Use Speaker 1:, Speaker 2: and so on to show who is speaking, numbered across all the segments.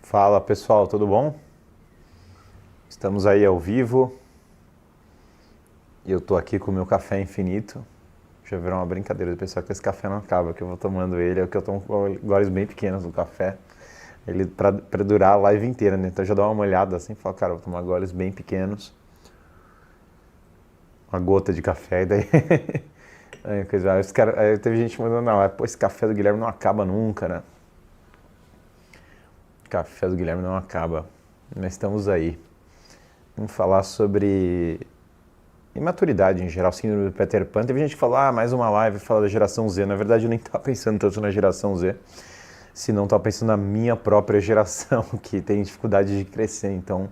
Speaker 1: Fala pessoal, tudo bom? Estamos aí ao vivo e eu tô aqui com o meu café infinito. Já virou uma brincadeira do pessoal que esse café não acaba, que eu vou tomando ele, é que eu tomo goles bem pequenos do café. Ele pra durar a live inteira, né? Então eu já dou uma olhada assim e falo, cara, eu vou tomar goles bem pequenos. Uma gota de café e daí. Aí teve gente mandando, não, pô, esse café do Guilherme não acaba nunca, né? O café do Guilherme não acaba. Mas estamos aí. Vamos falar sobre imaturidade em geral, síndrome do Peter Pan. Teve gente que falou, mais uma live, fala da geração Z. Na verdade, eu nem estava pensando tanto na geração Z, senão estava pensando na minha própria geração, que tem dificuldade de crescer. Então,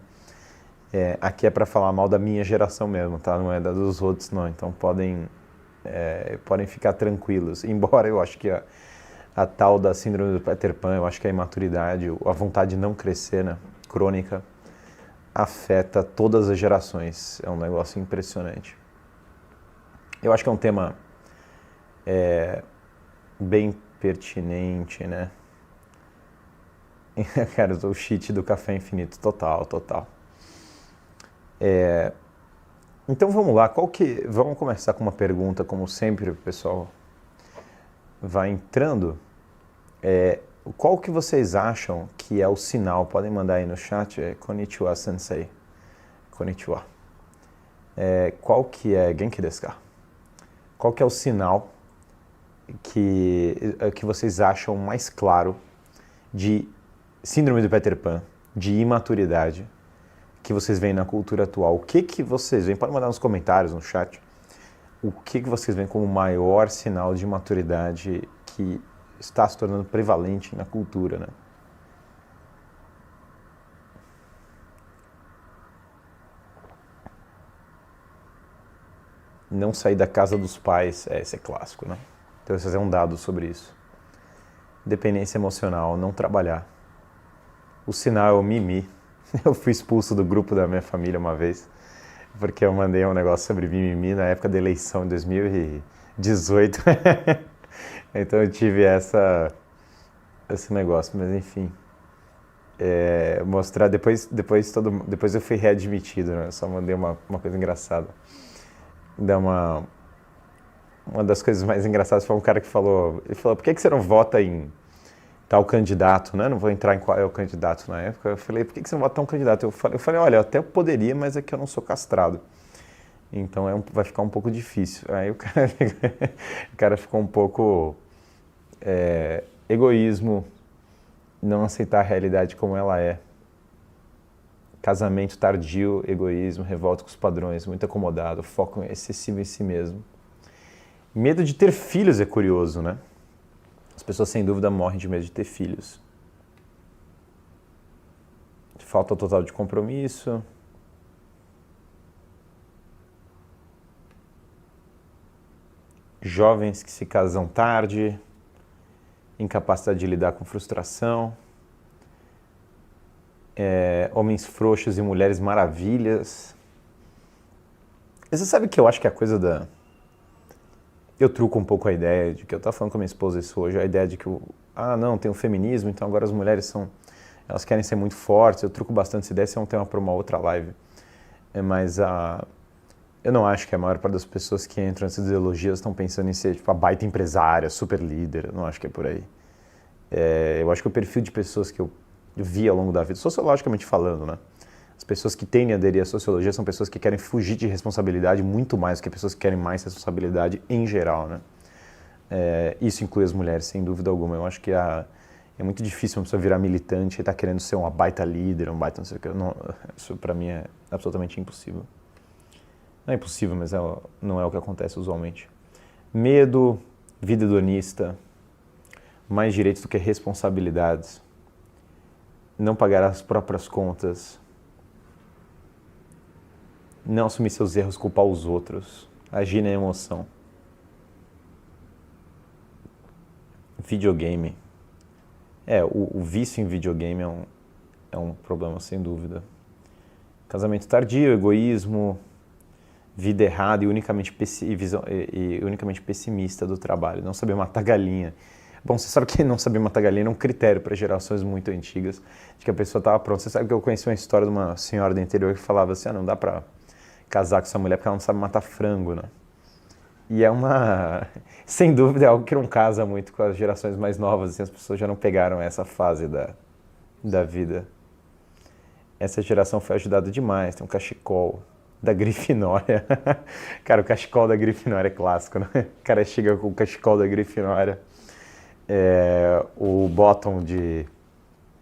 Speaker 1: aqui é para falar mal da minha geração mesmo, tá? Não é da dos outros, não. Então, podem ficar tranquilos. Embora eu acho que a tal da síndrome do Peter Pan, eu acho que a imaturidade, a vontade de não crescer, né, crônica, afeta todas as gerações. É um negócio impressionante. Eu acho que é um tema bem pertinente, né? Cara, eu sou o cheat do café infinito, total. Então vamos lá, vamos começar com uma pergunta, como sempre o pessoal vai entrando. Qual que vocês acham que é o sinal? Podem mandar aí no chat, Konnichiwa Sensei. Konnichiwa. Genki desu ka? Qual que é o sinal que vocês acham mais claro de síndrome do Peter Pan, de imaturidade, que vocês veem na cultura atual? O que vocês veem? Pode mandar nos comentários, no chat. O que vocês veem como o maior sinal de imaturidade que está se tornando prevalente na cultura, né? Não sair da casa dos pais, esse é clássico, né? Então, vocês um dado sobre isso. Dependência emocional, não trabalhar. O sinal é o mimi. Eu fui expulso do grupo da minha família uma vez, porque eu mandei um negócio sobre mimimi na época da eleição, em 2018. Então eu tive esse negócio, mas enfim. Mostrar, depois eu fui readmitido, né? Eu só mandei uma coisa engraçada. Uma das coisas mais engraçadas foi um cara que falou, por que você não vota em tal candidato, né? Não vou entrar em qual é o candidato na época. Eu falei, por que você não vota em um candidato? Eu falei, olha, eu até poderia, mas é que eu não sou castrado. Então vai ficar um pouco difícil. Aí o cara ficou um pouco egoísmo, não aceitar a realidade como ela é. Casamento tardio, egoísmo, revolta com os padrões, muito acomodado, foco excessivo em si mesmo. Medo de ter filhos é curioso, né? As pessoas sem dúvida morrem de medo de ter filhos. Falta total de compromisso. Jovens que se casam tarde. Incapacidade de lidar com frustração. Homens frouxos e mulheres maravilhas. E você sabe que eu acho que a coisa da... Eu truco um pouco a ideia de que eu estava falando com a minha esposa isso hoje, a ideia de que não, tem o feminismo, então agora as mulheres elas querem ser muito fortes. Eu truco bastante essa ideia, esse é um tema para uma outra live. Mas eu não acho que a maior parte das pessoas que entram nessas ideologias estão pensando em ser tipo a baita empresária, super líder. Eu não acho que é por aí. Eu acho que o perfil de pessoas que eu vi ao longo da vida, sociologicamente falando, né? As pessoas que tendem a aderir à sociologia são pessoas que querem fugir de responsabilidade muito mais do que pessoas que querem mais responsabilidade em geral, né? Isso inclui as mulheres, sem dúvida alguma. Eu acho que é muito difícil uma pessoa virar militante e estar querendo ser uma baita líder, um baita não sei o que. Isso pra mim é absolutamente impossível. Não é impossível, mas não é o que acontece usualmente. Medo, vida hedonista, mais direitos do que responsabilidades, não pagar as próprias contas, não assumir seus erros, culpar os outros, agir na emoção. Videogame. O vício em videogame é um problema, sem dúvida. Casamento tardio, egoísmo, vida errada e unicamente pessimista do trabalho. Não saber matar galinha. Bom, você sabe que não saber matar galinha é um critério para gerações muito antigas, de que a pessoa estava pronta. Você sabe que eu conheci uma história de uma senhora do interior que falava assim, não dá para casar com essa mulher porque ela não sabe matar frango, né? E é uma, sem dúvida, é algo que não casa muito com as gerações mais novas, assim, as pessoas já não pegaram essa fase da vida. Essa geração foi ajudada demais, tem um cachecol da Grifinória. Cara, o cachecol da Grifinória é clássico, né? O cara chega com o cachecol da Grifinória. O Bottom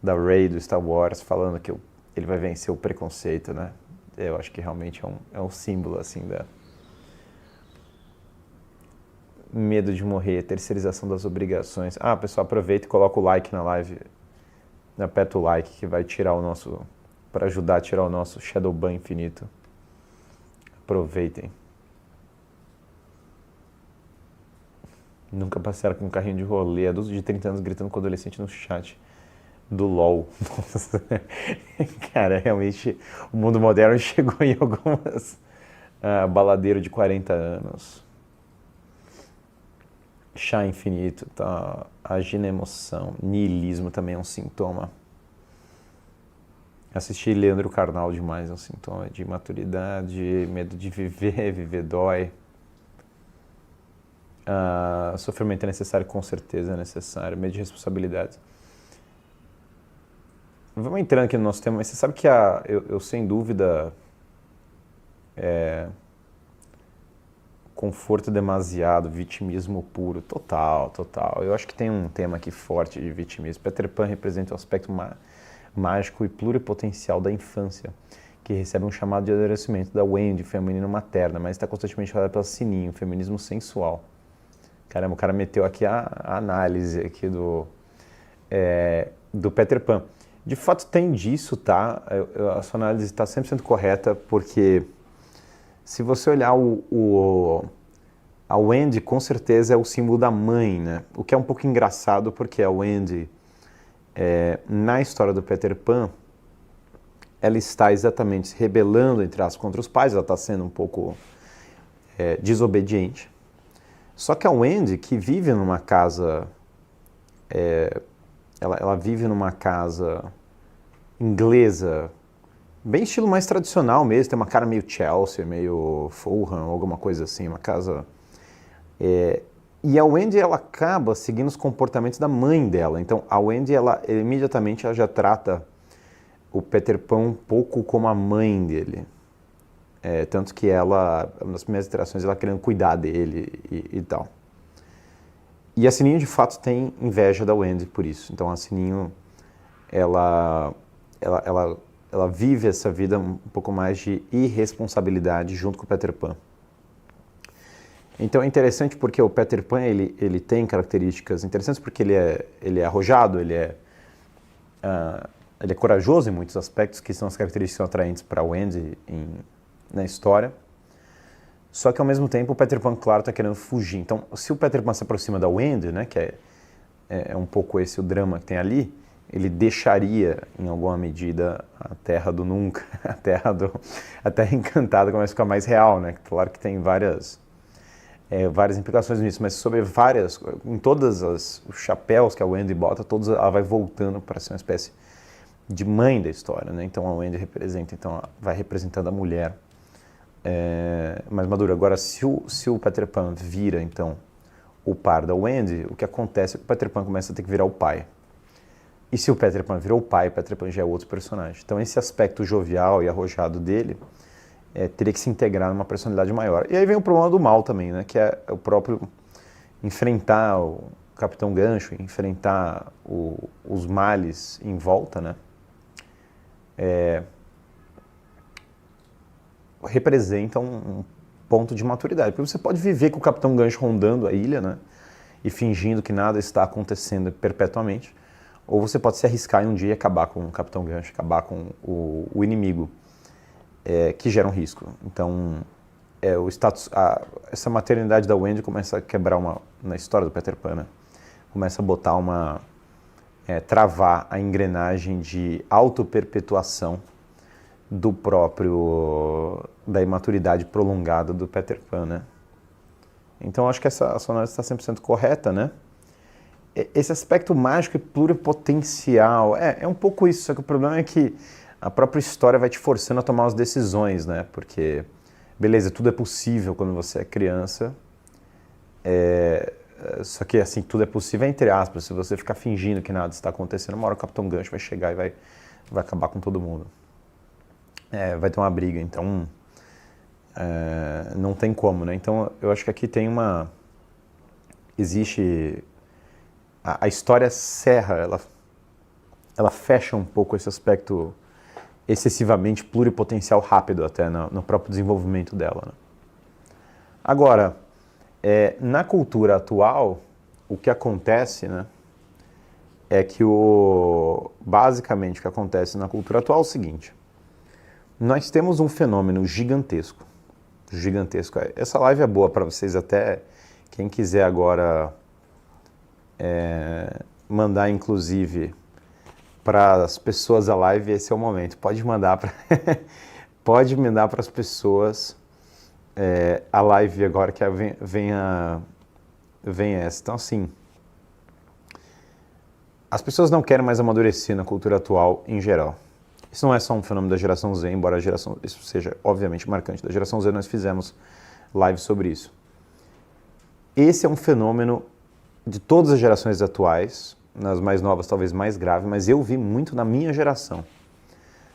Speaker 1: da Rey do Star Wars falando que ele vai vencer o preconceito, né? Eu acho que realmente é um símbolo, assim, da medo de morrer, terceirização das obrigações. Pessoal, aproveita e coloca o like na live, aperta o like que vai tirar o nosso, para ajudar a tirar o nosso Shadowban infinito. Aproveitem. Nunca passaram com um carrinho de rolê, adulto de 30 anos gritando com adolescente no chat do LOL. Nossa. Cara, realmente o mundo moderno chegou em algumas... baladeiro de 40 anos. Chá infinito, tá? Agir na emoção. Niilismo também é um sintoma. Assistir Leandro Carnal demais é um sintoma de imaturidade, medo de viver dói. Sofrimento é necessário, com certeza é necessário. Medo de responsabilidade. Vamos entrando aqui no nosso tema, mas você sabe que eu sem dúvida... conforto demasiado, vitimismo puro, total. Eu acho que tem um tema aqui forte de vitimismo. Peter Pan representa o aspecto mágico e pluripotencial da infância, que recebe um chamado de adoecimento da Wendy, feminino materna, mas está constantemente rodeada pela Sininho, feminismo sensual. Caramba, o cara meteu aqui a análise aqui do Peter Pan. De fato tem disso, tá? A sua análise está 100% correta, porque... se você olhar a Wendy, com certeza é o símbolo da mãe, né? O que é um pouco engraçado, porque a Wendy, na história do Peter Pan, ela está exatamente se rebelando, entre aspas, contra os pais, ela está sendo um pouco desobediente. Só que a Wendy, que vive numa casa... ela vive numa casa inglesa, bem estilo mais tradicional mesmo, tem uma cara meio Chelsea, meio Fulham, alguma coisa assim, uma casa... E a Wendy, ela acaba seguindo os comportamentos da mãe dela. Então, a Wendy, imediatamente, ela já trata o Peter Pan um pouco como a mãe dele. Tanto que ela, nas primeiras interações, ela querendo cuidar dele e tal. E a Sininho, de fato, tem inveja da Wendy por isso. Então, a Sininho, ela vive essa vida um pouco mais de irresponsabilidade junto com o Peter Pan. Então é interessante porque o Peter Pan ele tem características interessantes porque ele é arrojado, ele é corajoso em muitos aspectos, que são as características atraentes para Wendy na história. Só que ao mesmo tempo o Peter Pan, claro, está querendo fugir. Então, se o Peter Pan se aproxima da Wendy, né, que é um pouco esse o drama que tem ali, ele deixaria, em alguma medida, a Terra do Nunca, a Terra Encantada começa a ficar mais real, né? Claro que tem várias implicações nisso, mas em todos os chapéus que a Wendy bota, ela vai voltando para ser uma espécie de mãe da história, né? Então a Wendy vai representando a mulher mais madura. Agora, se o Peter Pan vira, então, o par da Wendy, o que acontece é que o Peter Pan começa a ter que virar o pai. E se o Peter Pan virou o pai, o Peter Pan já é outro personagem. Então esse aspecto jovial e arrojado dele teria que se integrar numa personalidade maior. E aí vem o problema do mal também, né? Que é o próprio enfrentar o Capitão Gancho, enfrentar os males em volta, né? Representa um ponto de maturidade. Porque você pode viver com o Capitão Gancho rondando a ilha, né? E fingindo que nada está acontecendo perpetuamente. Ou você pode se arriscar em um dia e acabar com o Capitão Gancho, acabar com o inimigo, que gera um risco. Então, essa maternidade da Wendy começa a quebrar na história do Peter Pan, né? Começa a botar travar a engrenagem de autoperpetuação da imaturidade prolongada do Peter Pan, né? Então, acho que essa análise está 100% correta, né? esse aspecto mágico e pluripotencial, é um pouco isso, só que o problema é que a própria história vai te forçando a tomar as decisões, né? Porque, beleza, tudo é possível quando você é criança, só que assim, tudo é possível entre aspas, se você ficar fingindo que nada está acontecendo, uma hora o Capitão Gancho vai chegar e vai acabar com todo mundo. Vai ter uma briga, então não tem como, né? Então eu acho que aqui tem existe... A história serra, ela fecha um pouco esse aspecto excessivamente pluripotencial rápido até no próprio desenvolvimento dela, né? Agora, na cultura atual, o que acontece, né, é que basicamente o que acontece na cultura atual é o seguinte: nós temos um fenômeno gigantesco. Essa live é boa para vocês até, quem quiser agora mandar inclusive para as pessoas a live, esse é o momento. Pode mandar para pode mandar para as pessoas a live agora que vem essa. Então assim, as pessoas não querem mais amadurecer na cultura atual em geral. Isso não é só um fenômeno da geração Z, embora isso seja obviamente marcante. Da geração Z nós fizemos live sobre isso. Esse é um fenômeno de todas as gerações atuais, nas mais novas talvez mais grave, mas eu vi muito na minha geração.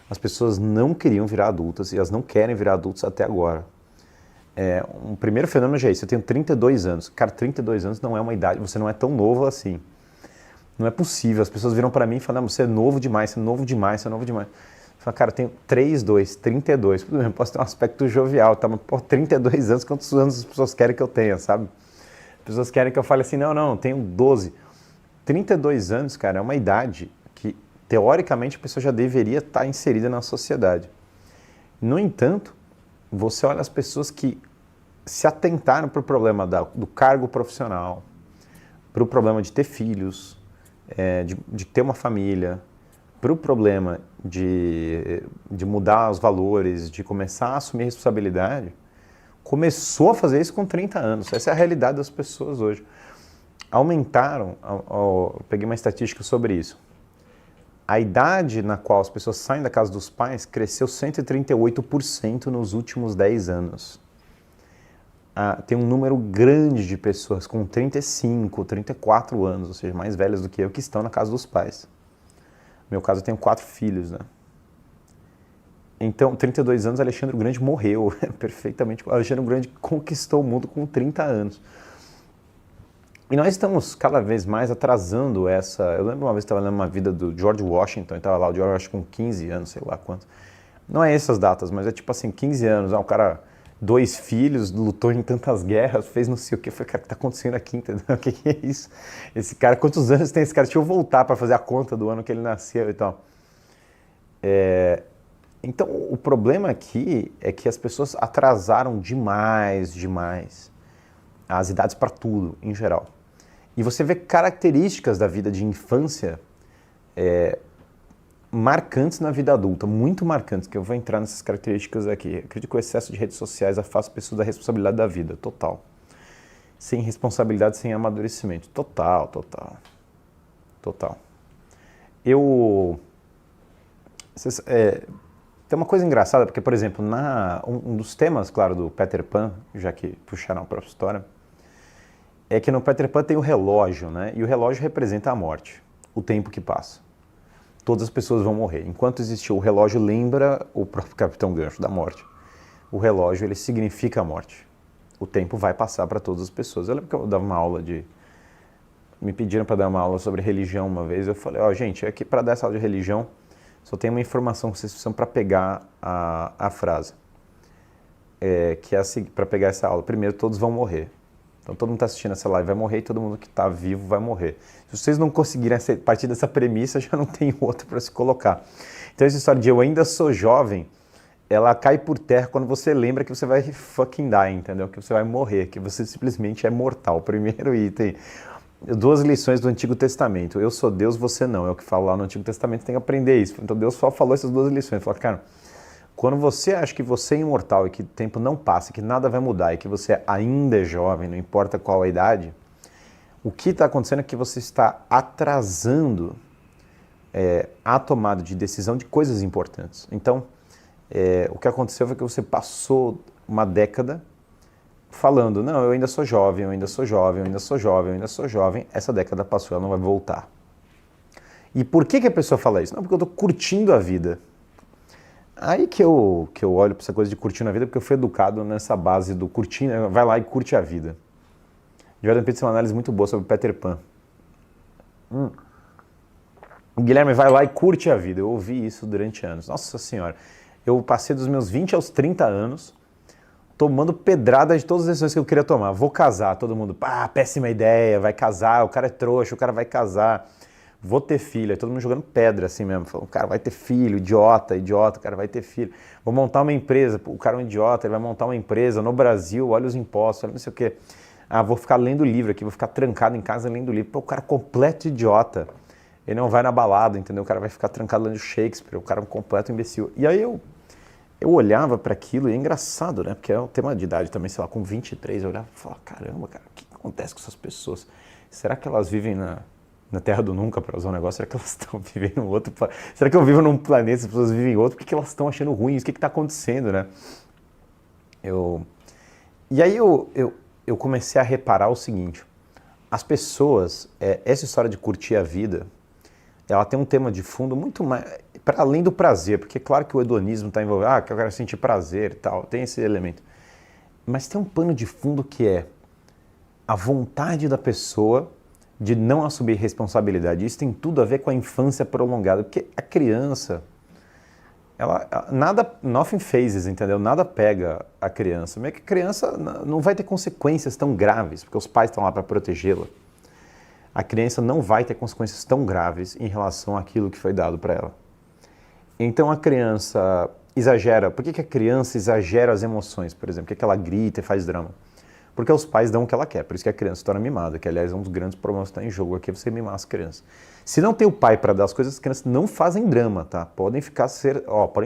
Speaker 1: As pessoas não queriam virar adultas e elas não querem virar adultos até agora. Um primeiro fenômeno já é isso. Eu tenho 32 anos. Cara, 32 anos não é uma idade, você não é tão novo assim. Não é possível. As pessoas viram pra mim e falam, você é novo demais, você é novo demais, você é novo demais. Eu falo, cara, eu tenho 32. Tudo bem, posso ter um aspecto jovial, tá? Mas, pô, 32 anos, quantos anos as pessoas querem que eu tenha, sabe? As pessoas querem que eu fale assim, não, eu tenho 12. 32 anos, cara, é uma idade que, teoricamente, a pessoa já deveria estar inserida na sociedade. No entanto, você olha as pessoas que se atentaram para o problema do cargo profissional, para o problema de ter filhos, de ter uma família, para o problema de mudar os valores, de começar a assumir responsabilidade, começou a fazer isso com 30 anos. Essa é a realidade das pessoas hoje. Aumentaram, eu peguei uma estatística sobre isso. A idade na qual as pessoas saem da casa dos pais cresceu 138% nos últimos 10 anos. Tem um número grande de pessoas com 35, 34 anos, ou seja, mais velhas do que eu, que estão na casa dos pais. No meu caso, eu tenho 4 filhos, né? Então, 32 anos, Alexandre o Grande morreu perfeitamente. Alexandre o Grande conquistou o mundo com 30 anos. E nós estamos cada vez mais atrasando essa... Eu lembro uma vez que estava lendo uma vida do George Washington, e estava lá o George Washington com 15 anos, sei lá quantos. Não é essas datas, mas é tipo assim, 15 anos, um cara, 2 filhos, lutou em tantas guerras, fez não sei o que. Eu falei, cara, o que está acontecendo aqui, entendeu? O que é isso? Esse cara, quantos anos tem esse cara? Deixa eu voltar para fazer a conta do ano que ele nasceu e tal. Então, o problema aqui é que as pessoas atrasaram demais as idades para tudo, em geral. E você vê características da vida de infância marcantes na vida adulta, muito marcantes, que eu vou entrar nessas características aqui. Eu acredito que o excesso de redes sociais afasta pessoas da responsabilidade da vida, total. Sem responsabilidade, sem amadurecimento, total. Tem uma coisa engraçada, porque, por exemplo, um dos temas, claro, do Peter Pan, já que puxaram a própria história, é que no Peter Pan tem o relógio, né? E o relógio representa a morte, o tempo que passa. Todas as pessoas vão morrer. Enquanto existiu o relógio, lembra o próprio Capitão Gancho da morte. O relógio, ele significa a morte. O tempo vai passar para todas as pessoas. Eu lembro que eu dava uma aula me pediram para dar uma aula sobre religião uma vez. Eu falei, gente, aqui para dar essa aula de religião, só tem uma informação que vocês precisam para pegar a frase. Que é assim, para pegar essa aula. Primeiro, todos vão morrer. Então todo mundo está assistindo essa live vai morrer e todo mundo que está vivo vai morrer. Se vocês não conseguirem partir dessa premissa, já não tem outra para se colocar. Então essa história de eu ainda sou jovem, ela cai por terra quando você lembra que você vai fucking die, entendeu? Que você vai morrer, que você simplesmente é mortal. Primeiro item. 2 lições do Antigo Testamento. Eu sou Deus, você não. É o que fala lá no Antigo Testamento, tem que aprender isso. Então Deus só falou essas 2 lições. Ele falou, cara, quando você acha que você é imortal e que o tempo não passa, que nada vai mudar e que você ainda é jovem, não importa qual a idade, O que está acontecendo é que você está atrasando a tomada de decisão de coisas importantes. Então, o que aconteceu foi que você passou uma década falando, não, eu ainda sou jovem, eu ainda sou jovem, eu ainda sou jovem, eu ainda sou jovem. Essa década passou, ela não vai voltar. E por que a pessoa fala isso? Não, porque eu estou curtindo a vida. Aí que eu olho para essa coisa de curtindo a vida, porque eu fui educado nessa base do curtir, vai lá e curte a vida. Jordan Peterson tem uma análise muito boa sobre Peter Pan. Guilherme, vai lá e curte a vida. Eu ouvi isso durante anos. Nossa Senhora, eu passei dos meus 20 aos 30 anos tomando pedrada de todas as decisões que eu queria tomar. Vou casar, todo mundo, péssima ideia, vai casar, o cara é trouxa, o cara vai casar. Vou ter filho, aí todo mundo jogando pedra assim mesmo, falando, o cara vai ter filho, idiota, idiota, o cara vai ter filho. Vou montar uma empresa, o cara é um idiota, ele vai montar uma empresa no Brasil, olha os impostos, olha não sei o quê. Vou ficar lendo livro aqui, vou ficar trancado em casa lendo livro. Pô, o cara é completo idiota. Ele não vai na balada, entendeu? O cara vai ficar trancado lendo Shakespeare, o cara é um completo imbecil. E aí eu olhava para aquilo e é engraçado, né? Porque é um tema de idade também, sei lá, com 23, eu olhava e falava, caramba, cara, o que acontece com essas pessoas? Será que elas vivem na Terra do Nunca, para usar um negócio? Será que elas estão vivendo em outro planeta? Será que eu vivo num planeta, as pessoas vivem em outro? Por que elas estão achando ruim? O que está acontecendo, né? E aí eu comecei a reparar o seguinte, as pessoas, essa história de curtir a vida, ela tem um tema de fundo muito mais, para além do prazer, porque é claro que o hedonismo está envolvido, que eu quero sentir prazer e tal, tem esse elemento. Mas tem um pano de fundo que é a vontade da pessoa de não assumir responsabilidade. Isso tem tudo a ver com a infância prolongada, porque a criança, nothing phases, entendeu? Nada pega a criança. Meio que a criança não vai ter consequências tão graves, porque os pais estão lá para protegê-la. A criança não vai ter consequências tão graves em relação àquilo que foi dado para ela. Então a criança exagera. Por que a criança exagera as emoções, por exemplo? Por que ela grita e faz drama? Porque os pais dão o que ela quer, por isso que a criança se torna mimada, que aliás é um dos grandes problemas que está em jogo aqui, é você mimar as crianças. Se não tem o pai para dar as coisas, as crianças não fazem drama, tá? Podem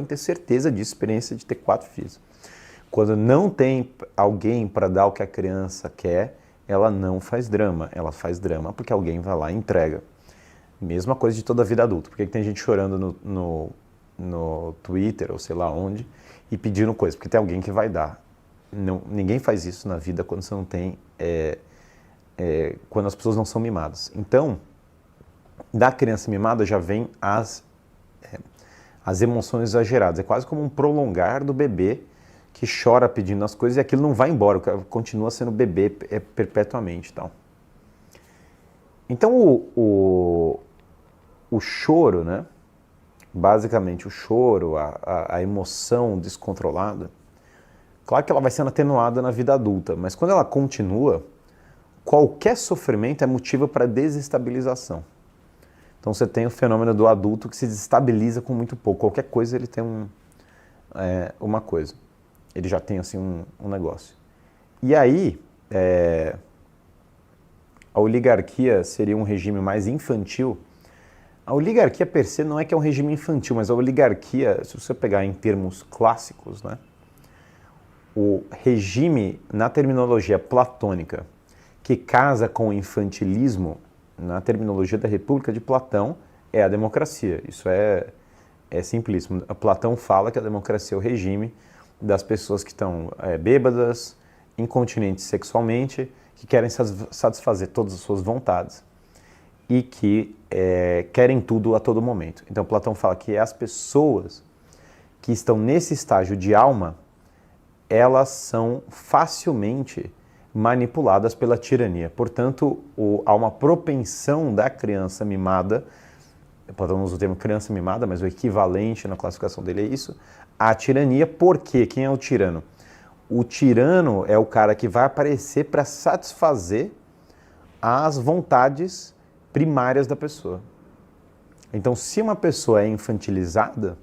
Speaker 1: ter certeza disso, experiência de ter 4 filhos. Quando não tem alguém para dar o que a criança quer, ela não faz drama, ela faz drama porque alguém vai lá e entrega. Mesma coisa de toda a vida adulta. Por que tem gente chorando no Twitter ou sei lá onde e pedindo coisa? Porque tem alguém que vai dar. Não, ninguém faz isso na vida quando você não tem, quando as pessoas não são mimadas. Então, da criança mimada já vem as emoções exageradas. É quase como um prolongar do bebê que chora pedindo as coisas e aquilo não vai embora, continua sendo bebê perpetuamente. Tal. Então o choro, né? Basicamente o choro, a emoção descontrolada, claro que ela vai sendo atenuada na vida adulta, mas quando ela continua, qualquer sofrimento é motivo para desestabilização. Então você tem o fenômeno do adulto que se desestabiliza com muito pouco, qualquer coisa ele tem uma coisa. Ele já tem assim um negócio. E aí, a oligarquia seria um regime mais infantil. A oligarquia per se não é que é um regime infantil, mas a oligarquia, se você pegar em termos clássicos, né, o regime na terminologia platônica que casa com o infantilismo, na terminologia da República de Platão, é a democracia. Isso é simplíssimo. Platão fala que a democracia é o regime das pessoas que estão bêbadas, incontinentes sexualmente, que querem satisfazer todas as suas vontades e que querem tudo a todo momento. Então Platão fala que as pessoas que estão nesse estágio de alma, elas são facilmente manipuladas pela tirania. Portanto, há uma propensão da criança mimada, Platão usa o termo criança mimada, mas o equivalente na classificação dele é isso, a tirania. Por quê? Quem é o tirano? O tirano é o cara que vai aparecer para satisfazer as vontades primárias da pessoa. Então, se uma pessoa é infantilizada,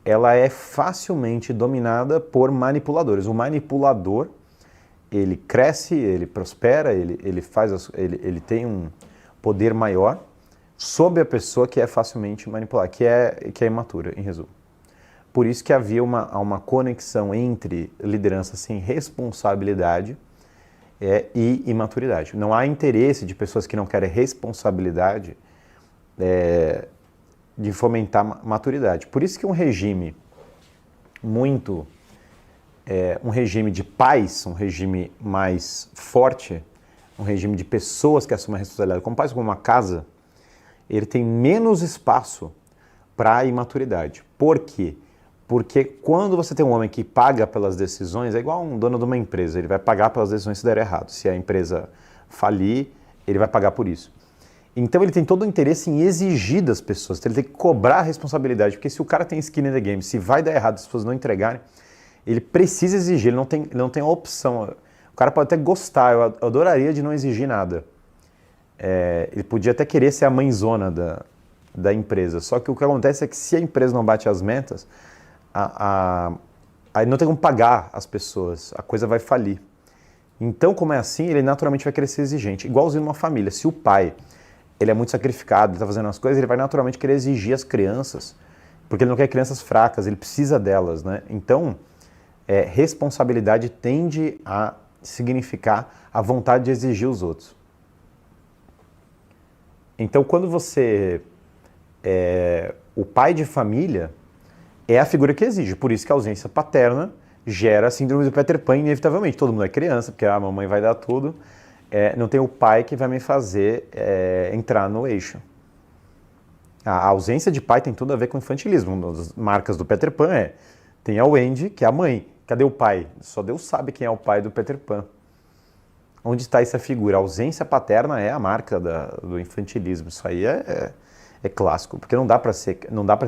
Speaker 1: ela é facilmente dominada por manipuladores. O manipulador, ele cresce, ele prospera, ele tem um poder maior sobre a pessoa que é facilmente manipulada, que é imatura, em resumo. Por isso que havia uma conexão entre liderança sem responsabilidade e imaturidade. Não há interesse de pessoas que não querem responsabilidade de fomentar maturidade. Por isso que um regime um regime de pais, um regime mais forte, um regime de pessoas que assumem a responsabilidade, como pais, como uma casa, ele tem menos espaço para a imaturidade. Por quê? Porque quando você tem um homem que paga pelas decisões, é igual um dono de uma empresa, ele vai pagar pelas decisões se der errado. Se a empresa falir, ele vai pagar por isso. Então ele tem todo o interesse em exigir das pessoas, então ele tem que cobrar a responsabilidade, porque se o cara tem skin in the game, se vai dar errado, se as pessoas não entregarem, ele precisa exigir, ele não tem a opção. O cara pode até gostar, eu adoraria de não exigir nada. Ele podia até querer ser a mãezona da empresa, só que o que acontece é que se a empresa não bate as metas, aí não tem como pagar as pessoas, a coisa vai falir. Então, como é assim, ele naturalmente vai querer ser exigente, igualzinho numa família. Se o pai ele é muito sacrificado, ele está fazendo as coisas, ele vai naturalmente querer exigir as crianças, porque ele não quer crianças fracas, ele precisa delas, né? Então, responsabilidade tende a significar a vontade de exigir os outros. Então, quando você o pai de família é a figura que exige, por isso que a ausência paterna gera a síndrome do Peter Pan inevitavelmente. Todo mundo é criança, porque a mamãe vai dar tudo, não tem o pai que vai me fazer entrar no eixo. A ausência de pai tem tudo a ver com infantilismo. Uma das marcas do Peter Pan tem a Wendy, que é a mãe. Cadê o pai? Só Deus sabe quem é o pai do Peter Pan. Onde está essa figura? A ausência paterna é a marca do infantilismo. Isso aí é clássico, porque não dá para ser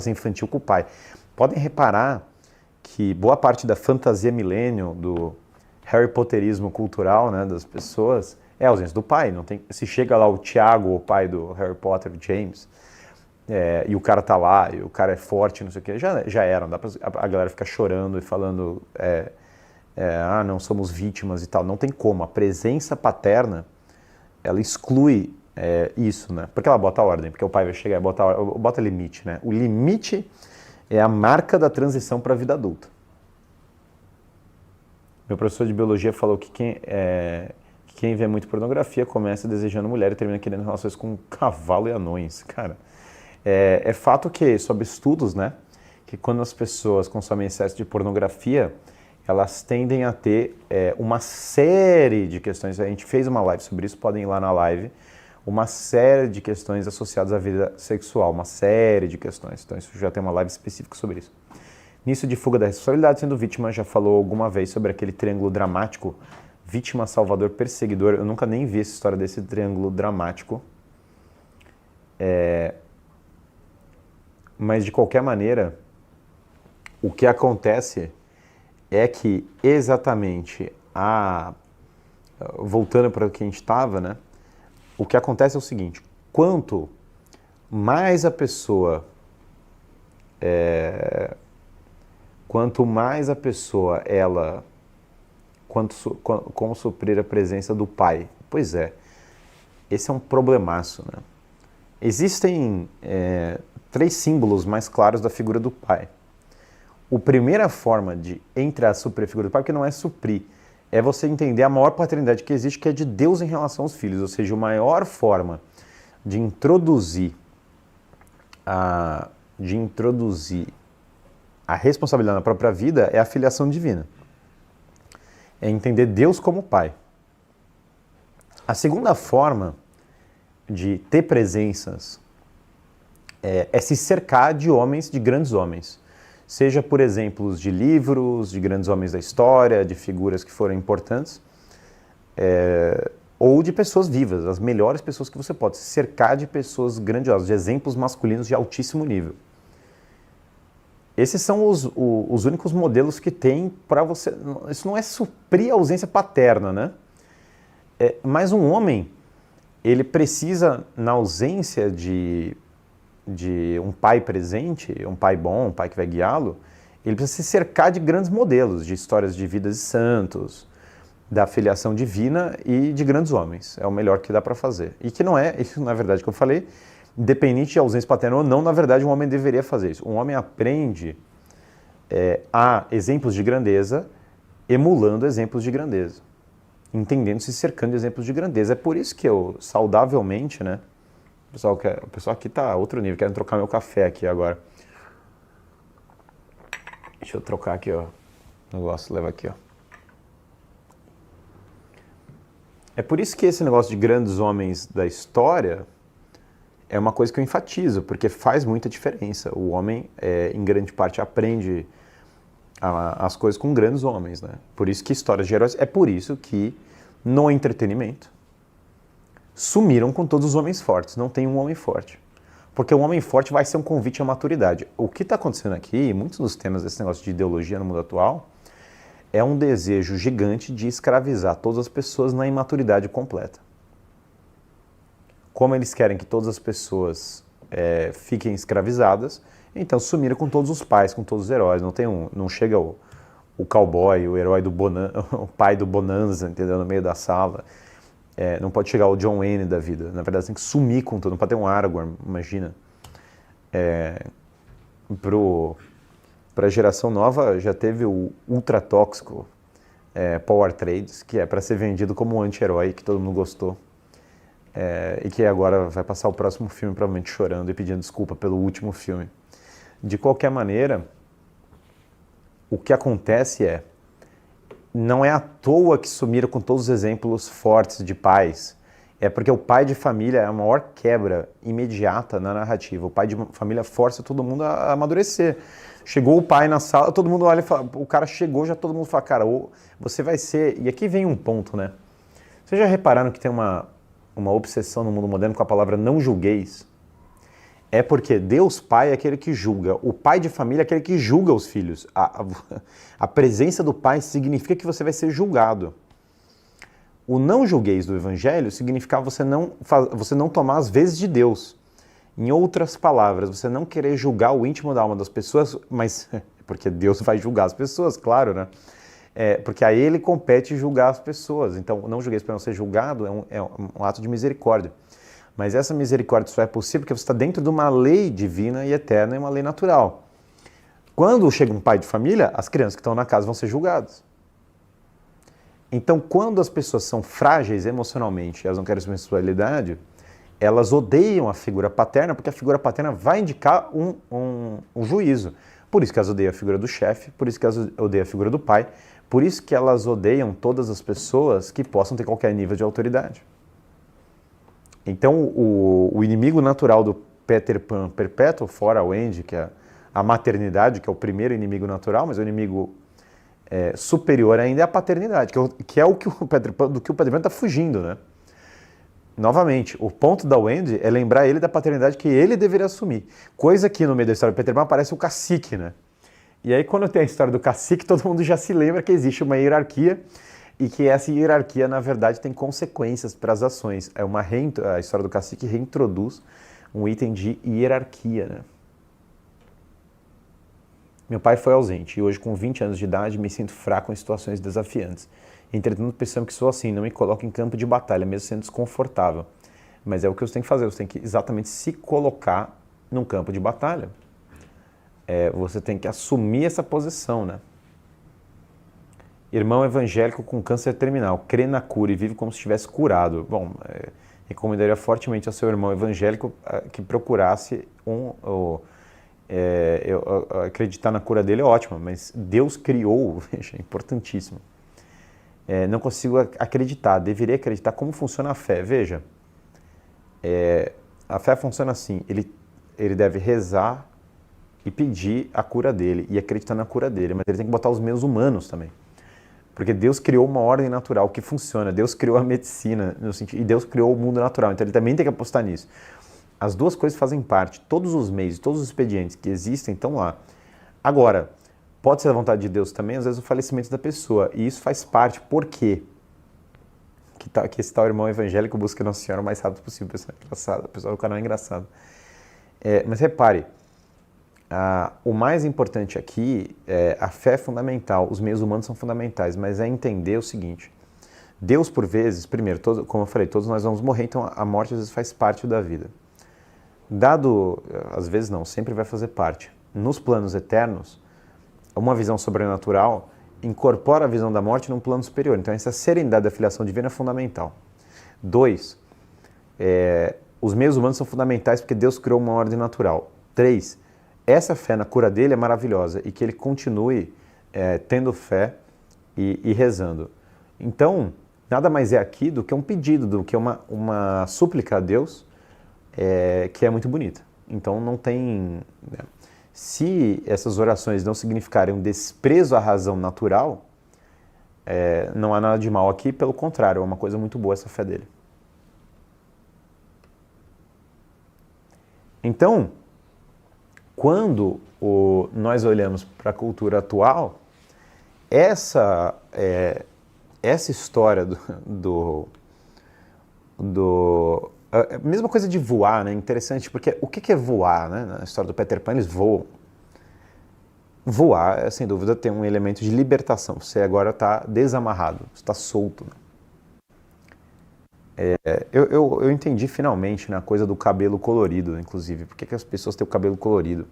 Speaker 1: infantil com o pai. Podem reparar que boa parte da fantasia milênio, do Harry Potterismo cultural, né, das pessoas, é a ausência do pai. Não tem, se chega lá o Tiago, o pai do Harry Potter, James, e o cara tá lá, e o cara é forte, não sei o que, já era. Não dá pra a galera ficar chorando e falando, não somos vítimas e tal. Não tem como. A presença paterna, ela exclui isso, né? Porque ela bota a ordem, porque o pai vai chegar e bota limite, né? O limite é a marca da transição para a vida adulta. Meu professor de biologia falou que quem vê muito pornografia começa desejando mulher e termina querendo relações com cavalo e anões. Cara, é fato que, sob estudos, né, que quando as pessoas consomem excesso de pornografia, elas tendem a ter uma série de questões. A gente fez uma live sobre isso, podem ir lá na live. Uma série de questões associadas à vida sexual, uma série de questões. Então isso já tem uma live específica sobre isso. Nisso de fuga da responsabilidade, sendo vítima, já falou alguma vez sobre aquele triângulo dramático, vítima, salvador, perseguidor. Eu nunca nem vi essa história desse triângulo dramático. Mas de qualquer maneira, o que acontece é que exatamente voltando para o que a gente estava, né? O que acontece é o seguinte: quanto mais a pessoa como suprir a presença do pai? Pois esse é um problemaço, né? Existem 3 símbolos mais claros da figura do pai. A primeira forma de suprir a figura do pai, porque não é suprir, é você entender a maior paternidade que existe, que é de Deus em relação aos filhos. Ou seja, a maior forma de introduzir a responsabilidade na própria vida é a filiação divina. É entender Deus como pai. A segunda forma de ter presenças é se cercar de homens, de grandes homens. Seja por exemplos de livros, de grandes homens da história, de figuras que foram importantes, ou de pessoas vivas, as melhores pessoas que você pode se cercar de pessoas grandiosas, de exemplos masculinos de altíssimo nível. Esses são os únicos modelos que tem para você. Isso não é suprir a ausência paterna, né? Mas um homem, ele precisa, na ausência de um pai presente, um pai bom, um pai que vai guiá-lo, ele precisa se cercar de grandes modelos, de histórias de vidas de santos, da filiação divina e de grandes homens. É o melhor que dá para fazer. E que não é, isso na verdade que eu falei, independente de ausência paterna ou não, na verdade um homem deveria fazer isso. Um homem aprende a exemplos de grandeza emulando exemplos de grandeza. entendendo, se cercando de exemplos de grandeza. É por isso que eu, saudavelmente, né? O pessoal aqui tá outro nível, querem trocar meu café aqui agora. Deixa eu trocar aqui, ó. O negócio leva aqui, ó. É por isso que esse negócio de grandes homens da história é uma coisa que eu enfatizo, porque faz muita diferença. O homem, em grande parte, aprende as coisas com grandes homens, né? Por isso que histórias de heróis... É por isso que, no entretenimento, sumiram com todos os homens fortes. Não tem um homem forte. Porque um homem forte vai ser um convite à maturidade. O que está acontecendo aqui, muitos dos temas desse negócio de ideologia no mundo atual, é um desejo gigante de escravizar todas as pessoas na imaturidade completa. Como eles querem que todas as pessoas fiquem escravizadas, então sumiram com todos os pais, com todos os heróis. Não chega o cowboy, o herói o pai do Bonanza, entendeu? No meio da sala. Não pode chegar o John Wayne da vida. Na verdade, tem que sumir com tudo. Não pode ter um Aragorn, imagina. Para a geração nova, já teve o ultra tóxico Power Trades, que é para ser vendido como um anti-herói, que todo mundo gostou. E que agora vai passar o próximo filme provavelmente chorando e pedindo desculpa pelo último filme. De qualquer maneira, o que acontece não é à toa que sumiram com todos os exemplos fortes de pais. É porque o pai de família é a maior quebra imediata na narrativa. O pai de família força todo mundo a amadurecer. Chegou o pai na sala, todo mundo olha e fala, o cara chegou, já todo mundo fala, cara, você vai ser... E aqui vem um ponto, né? Vocês já repararam que tem uma obsessão no mundo moderno com a palavra não julgueis? É porque Deus Pai é aquele que julga. O pai de família é aquele que julga os filhos. A presença do pai significa que você vai ser julgado. O não julgueis do Evangelho significa você não tomar as vezes de Deus. Em outras palavras, você não querer julgar o íntimo da alma das pessoas, mas porque Deus vai julgar as pessoas, claro, né? Porque a ele compete julgar as pessoas. Então, não julgueis para não ser julgado é um ato de misericórdia. Mas essa misericórdia só é possível porque você está dentro de uma lei divina e eterna e uma lei natural. Quando chega um pai de família, as crianças que estão na casa vão ser julgadas. Então, quando as pessoas são frágeis emocionalmente, elas não querem sensualidade, elas odeiam a figura paterna, porque a figura paterna vai indicar um juízo. Por isso que elas odeiam a figura do chefe, por isso que elas odeiam a figura do pai, por isso que elas odeiam todas as pessoas que possam ter qualquer nível de autoridade. Então, o inimigo natural do Peter Pan perpétuo, fora o Andy, que é a maternidade, que é o primeiro inimigo natural, mas o inimigo superior ainda é a paternidade, que é o que o Peter Pan está fugindo, né? Novamente, o ponto da Wendy é lembrar ele da paternidade que ele deveria assumir. Coisa que no meio da história do Peter Pan aparece o cacique, né? E aí quando tem a história do cacique, todo mundo já se lembra que existe uma hierarquia e que essa hierarquia, na verdade, tem consequências para as ações. A história do cacique reintroduz um item de hierarquia, né? Meu pai foi ausente e hoje, com 20 anos de idade, me sinto fraco em situações desafiantes. Entretanto, percebo que sou assim, não me coloco em campo de batalha, mesmo sendo desconfortável. Mas é o que você tem que fazer, você tem que exatamente se colocar num campo de batalha. Você tem que assumir essa posição, né? Irmão evangélico com câncer terminal, crê na cura e vive como se estivesse curado. Bom, recomendaria fortemente ao seu irmão evangélico que procurasse acreditar na cura dele é ótimo, mas Deus criou, veja, é importantíssimo. Não consigo acreditar, deveria acreditar como funciona a fé. Veja, a fé funciona assim, ele deve rezar e pedir a cura dele e acreditar na cura dele, mas ele tem que botar os meios humanos também. Porque Deus criou uma ordem natural que funciona, Deus criou a medicina e Deus criou o mundo natural, então ele também tem que apostar nisso. As duas coisas fazem parte, todos os meios, todos os expedientes que existem estão lá. Agora, pode ser a vontade de Deus também, às vezes, o falecimento da pessoa, e isso faz parte. Por quê? Que esse tal irmão evangélico busca Nossa Senhora o mais rápido possível. Pessoal, é engraçado, o pessoal do canal é engraçado. Mas repare, o mais importante aqui a fé é fundamental, os meios humanos são fundamentais, mas é entender o seguinte: Deus, por vezes, primeiro, como eu falei, todos nós vamos morrer, então a morte às vezes faz parte da vida. Às vezes não, sempre vai fazer parte. Nos planos eternos, uma visão sobrenatural incorpora a visão da morte num plano superior. Então, essa serenidade da filiação divina é fundamental. 2, os meios humanos são fundamentais porque Deus criou uma ordem natural. 3, essa fé na cura dele é maravilhosa e que ele continue tendo fé e rezando. Então, nada mais é aqui do que um pedido, do que uma súplica a Deus que é muito bonita. Então, não tem... Se essas orações não significarem um desprezo à razão natural, não há nada de mal aqui, pelo contrário, é uma coisa muito boa essa fé dele. Então, quando nós olhamos para a cultura atual, essa história a mesma coisa de voar, né? Interessante, porque o que é voar, né? Na história do Peter Pan, eles voam. Voar, sem dúvida, tem um elemento de libertação. Você agora está desamarrado, está solto. Eu entendi finalmente na coisa do cabelo colorido, inclusive. Por que as pessoas têm o cabelo colorido?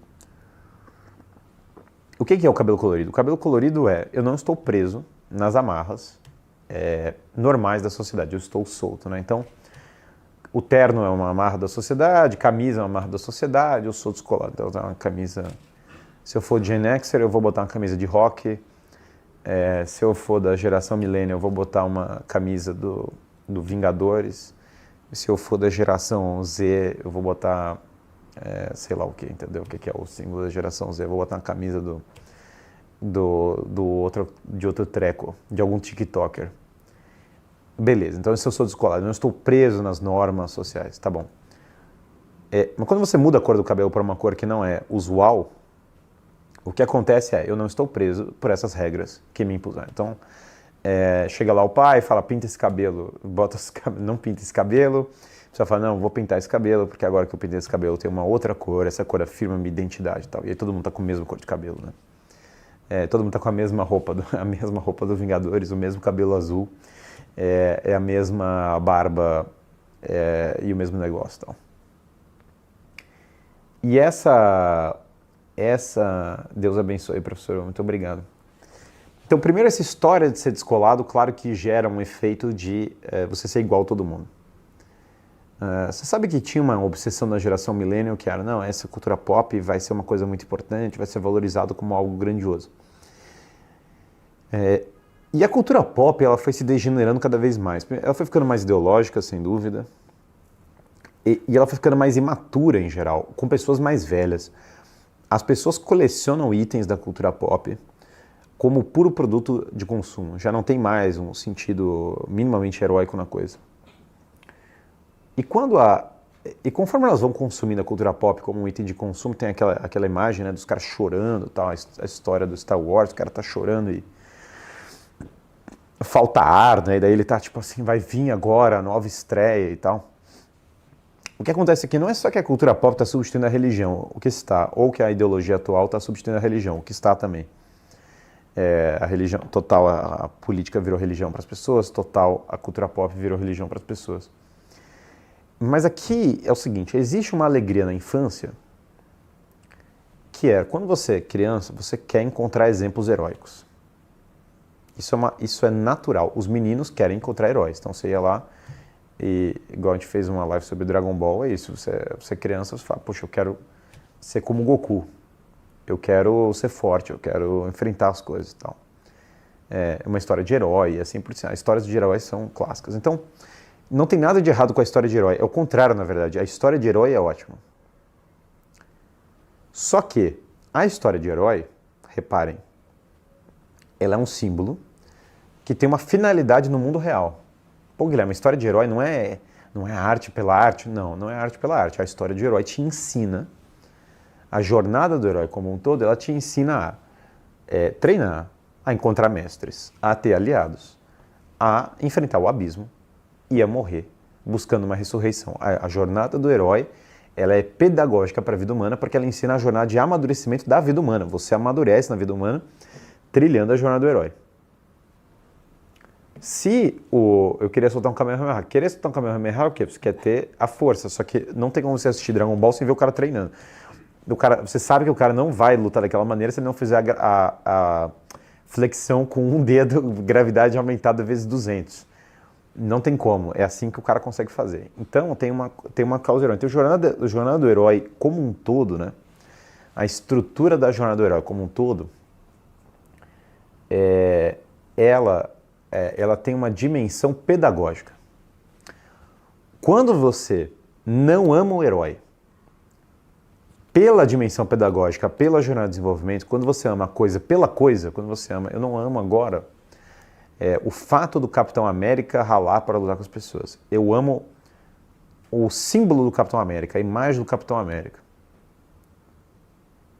Speaker 1: O que é o cabelo colorido? O cabelo colorido eu não estou preso nas amarras normais da sociedade, eu estou solto, né? Então, o terno é uma amarra da sociedade, camisa é uma amarra da sociedade, eu sou descolado, então uma camisa... Se eu for Gen Xer, eu vou botar uma camisa de rock, se eu for da geração millennial, eu vou botar uma camisa do Vingadores, se eu for da geração Z, eu vou botar, sei lá o que, entendeu? O que é o símbolo da geração Z, eu vou botar uma camisa de outro treco, de algum TikToker. Beleza, então se eu sou descolado, eu não estou preso nas normas sociais, tá bom. Mas quando você muda a cor do cabelo para uma cor que não é usual, o que acontece eu não estou preso por essas regras que me impuseram. Então, chega lá o pai e fala, pinta esse cabelo, não pinta esse cabelo, a pessoa fala, não, vou pintar esse cabelo, porque agora que eu pintei esse cabelo tem uma outra cor, essa cor afirma minha identidade e tal. E aí todo mundo tá com a mesma cor de cabelo, né? Todo mundo tá com a mesma roupa do Vingadores, o mesmo cabelo azul, a mesma barba e o mesmo negócio e tal. E essa... Deus abençoe, professor, muito obrigado. Então, primeiro, essa história de ser descolado, claro que gera um efeito de você ser igual a todo mundo. Você sabe que tinha uma obsessão na geração millennial que era, não, essa cultura pop vai ser uma coisa muito importante, vai ser valorizado como algo grandioso. E a cultura pop, ela foi se degenerando cada vez mais. Ela foi ficando mais ideológica, sem dúvida, e ela foi ficando mais imatura em geral, com pessoas mais velhas. As pessoas colecionam itens da cultura pop como puro produto de consumo. Já não tem mais um sentido minimamente heróico na coisa. E conforme elas vão consumindo a cultura pop como um item de consumo, tem aquela imagem, né, dos caras chorando, tal, a história do Star Wars, o cara tá chorando e falta ar, né, e daí ele tá tipo assim, vai vir agora a nova estreia e tal. O que acontece aqui não é só que a cultura pop está substituindo a religião, o que está, ou que a ideologia atual está substituindo a religião, o que está também. A religião, total, a política virou religião para as pessoas, total, a cultura pop virou religião para as pessoas. Mas aqui é o seguinte, existe uma alegria na infância, que quando você é criança, você quer encontrar exemplos heróicos. Isso é natural, os meninos querem encontrar heróis, então você ia lá, e igual a gente fez uma live sobre Dragon Ball, é isso, você é criança, você fala, poxa, eu quero ser como Goku, eu quero ser forte, eu quero enfrentar as coisas e tal. É uma história de herói, assim por cima. As histórias de heróis são clássicas. Então, não tem nada de errado com a história de herói, é o contrário, na verdade, a história de herói é ótima. Só que a história de herói, reparem, ela é um símbolo que tem uma finalidade no mundo real. Pô, Guilherme, a história de herói não é arte pela arte. Não é arte pela arte. A história de herói te ensina, a jornada do herói como um todo, ela te ensina a treinar, a encontrar mestres, a ter aliados, a enfrentar o abismo e a morrer buscando uma ressurreição. A jornada do herói, ela é pedagógica para a vida humana porque ela ensina a jornada de amadurecimento da vida humana. Você amadurece na vida humana trilhando a jornada do herói. Eu queria soltar um Kamehameha. Querer soltar um Kamehameha é o quê? Você quer ter a força, só que não tem como você assistir Dragon Ball sem ver o cara treinando. Você sabe que o cara não vai lutar daquela maneira se ele não fizer a flexão com um dedo, gravidade aumentada vezes 200. Não tem como, é assim que o cara consegue fazer. Então tem uma causa herói. Então a jornada do herói como um todo, né? A estrutura da jornada do herói como um todo, ela tem uma dimensão pedagógica. Quando você não ama o herói, pela dimensão pedagógica, pela jornada de desenvolvimento, quando você ama a coisa pela coisa, quando você ama, eu não amo agora o fato do Capitão América ralar para lutar com as pessoas. Eu amo o símbolo do Capitão América, a imagem do Capitão América.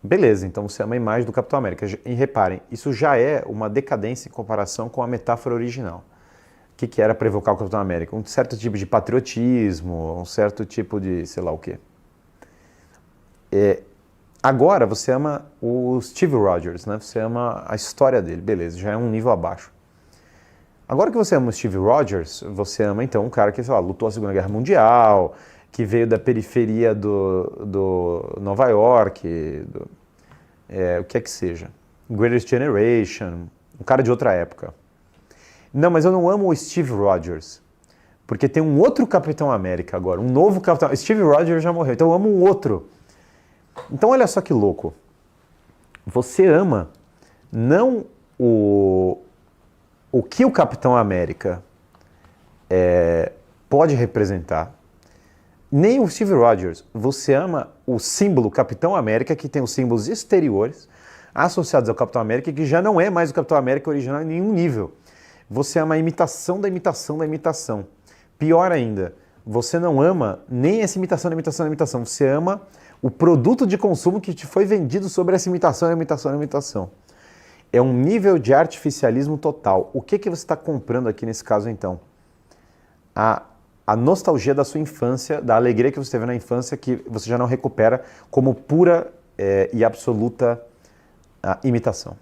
Speaker 1: Beleza, então você ama a imagem do Capitão América. E reparem, isso já é uma decadência em comparação com a metáfora original. O que era para evocar o Capitão América? Um certo tipo de patriotismo, um certo tipo de sei lá o quê. Agora você ama o Steve Rogers, né? Você ama a história dele, beleza, já é um nível abaixo. Agora que você ama o Steve Rogers, você ama então um cara que, sei lá, lutou a Segunda Guerra Mundial, que veio da periferia do Nova York, o que é que seja. Greatest Generation, um cara de outra época. Não, mas eu não amo o Steve Rogers, porque tem um outro Capitão América agora, um novo Capitão... Steve Rogers já morreu, então eu amo um outro. Então olha só que louco. Você ama não o que o Capitão América pode representar, nem o Steve Rogers. Você ama o símbolo Capitão América, que tem os símbolos exteriores associados ao Capitão América, que já não é mais o Capitão América original em nenhum nível. Você ama a imitação da imitação da imitação. Pior ainda, você não ama nem essa imitação da imitação da imitação. Você ama o produto de consumo que te foi vendido sobre essa imitação da imitação da imitação. É um nível de artificialismo total. O que você está comprando aqui nesse caso, então? A nostalgia da sua infância, da alegria que você teve na infância, que você já não recupera como pura e absoluta imitação.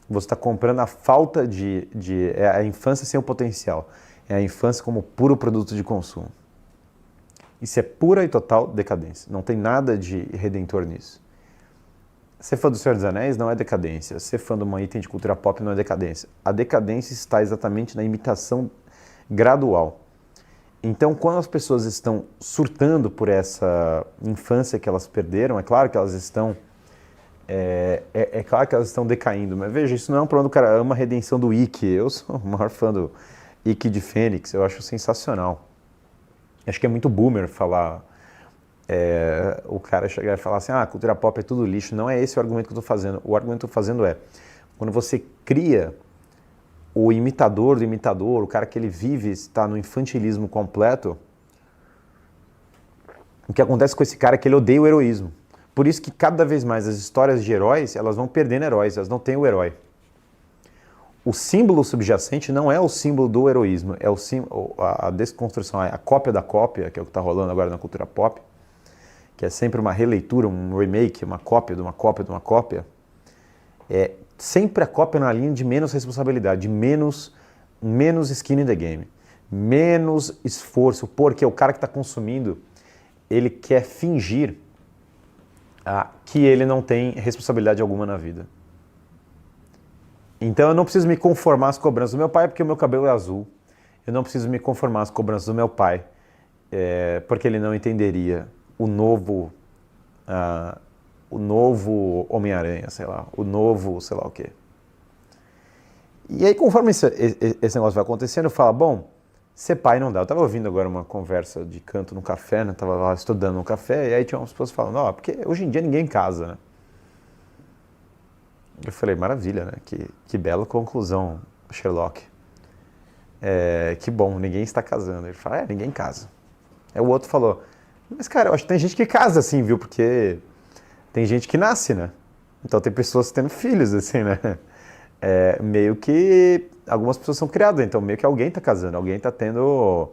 Speaker 1: Você está comprando a falta a infância sem o potencial. É a infância como puro produto de consumo. Isso é pura e total decadência. Não tem nada de redentor nisso. Ser fã do Senhor dos Anéis não é decadência. Ser fã de uma item de cultura pop não é decadência. A decadência está exatamente na imitação gradual. Então, quando as pessoas estão surtando por essa infância que elas perderam, é claro que elas estão claro que elas estão decaindo. Mas veja, isso não é um problema do cara. Ama a redenção do Ikki. Eu sou o maior fã do Ikki de Fênix. Eu acho sensacional. Acho que é muito boomer falar... o cara chegar e falar assim, a cultura pop é tudo lixo. Não é esse o argumento que eu estou fazendo. O argumento que eu estou fazendo é, quando você cria o imitador do imitador, o cara que ele vive, está no infantilismo completo, o que acontece com esse cara é que ele odeia o heroísmo. Por isso que cada vez mais as histórias de heróis, elas vão perdendo heróis, elas não têm o herói. O símbolo subjacente não é o símbolo do heroísmo, é a desconstrução, a cópia da cópia, que é o que está rolando agora na cultura pop, que é sempre uma releitura, um remake, uma cópia de uma cópia de uma cópia, é sempre a cópia na linha de menos responsabilidade, de menos skin in the game, menos esforço, porque o cara que está consumindo, ele quer fingir que ele não tem responsabilidade alguma na vida. Então eu não preciso me conformar às cobranças do meu pai porque o meu cabelo é azul. Eu não preciso me conformar às cobranças do meu pai porque ele não entenderia o novo Homem-Aranha, sei lá, o novo sei lá o quê. E aí conforme esse negócio vai acontecendo, eu falo, bom, ser pai não dá. Eu estava ouvindo agora uma conversa de canto no café, né? Estava lá estudando no café, e aí tinha umas pessoas falando, porque hoje em dia ninguém casa, né? Eu falei, maravilha, né? Que bela conclusão, Sherlock. Que bom, ninguém está casando. Ele fala, ninguém casa. Aí o outro falou, mas cara, eu acho que tem gente que casa assim, viu? Porque tem gente que nasce, né? Então tem pessoas tendo filhos, assim, né? Meio que algumas pessoas são criadas, então meio que alguém está casando, alguém está tendo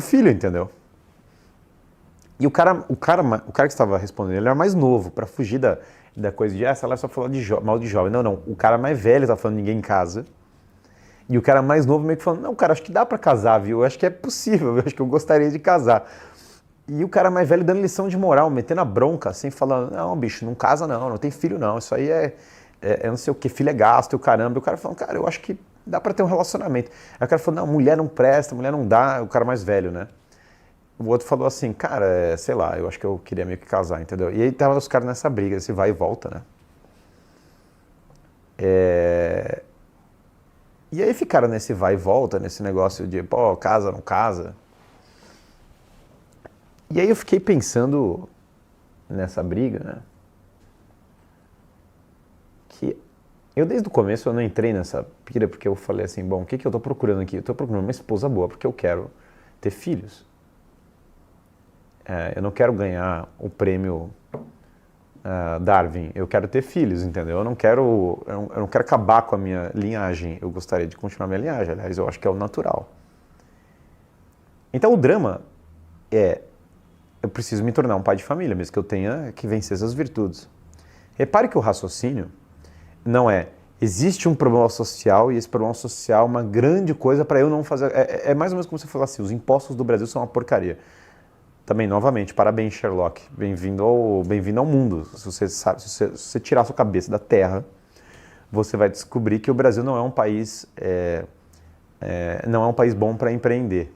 Speaker 1: filho, entendeu? E o cara que estava respondendo, ele era mais novo, para fugir da coisa de essa, ela só falou mal de jovem. Não, o cara mais velho estava falando ninguém casa. E o cara mais novo meio que falando, não, cara, acho que dá para casar, viu? Eu acho que é possível, eu acho que eu gostaria de casar. E o cara mais velho dando lição de moral, metendo a bronca, assim, falando, não, bicho, não casa não tem filho não, isso aí é não sei o que, filho é gasto e o caramba. E o cara falando, cara, eu acho que dá pra ter um relacionamento. Aí o cara falou, não, mulher não presta, mulher não dá, o cara mais velho, né? O outro falou assim, cara, sei lá, eu acho que eu queria meio que casar, entendeu? E aí tava os caras nessa briga, esse vai e volta, né? E aí ficaram nesse vai e volta, nesse negócio de, pô, casa, não casa. E aí eu fiquei pensando nessa briga, né? Que eu desde o começo eu não entrei nessa pira porque eu falei assim, bom, o que eu tô procurando aqui? Eu tô procurando uma esposa boa porque eu quero ter filhos. Eu não quero ganhar o prêmio Darwin, eu quero ter filhos, entendeu? Eu não quero acabar com a minha linhagem, eu gostaria de continuar a minha linhagem, aliás, eu acho que é o natural. Então o drama eu preciso me tornar um pai de família, mesmo que eu tenha que vencer essas virtudes. Repare que o raciocínio não existe um problema social e esse problema social é uma grande coisa para eu não fazer. É mais ou menos como você falar assim, os impostos do Brasil são uma porcaria. Também, novamente, parabéns, Sherlock. Bem-vindo ao mundo. Se você tirar a sua cabeça da terra, você vai descobrir que o Brasil não é um país, não é um país bom para empreender.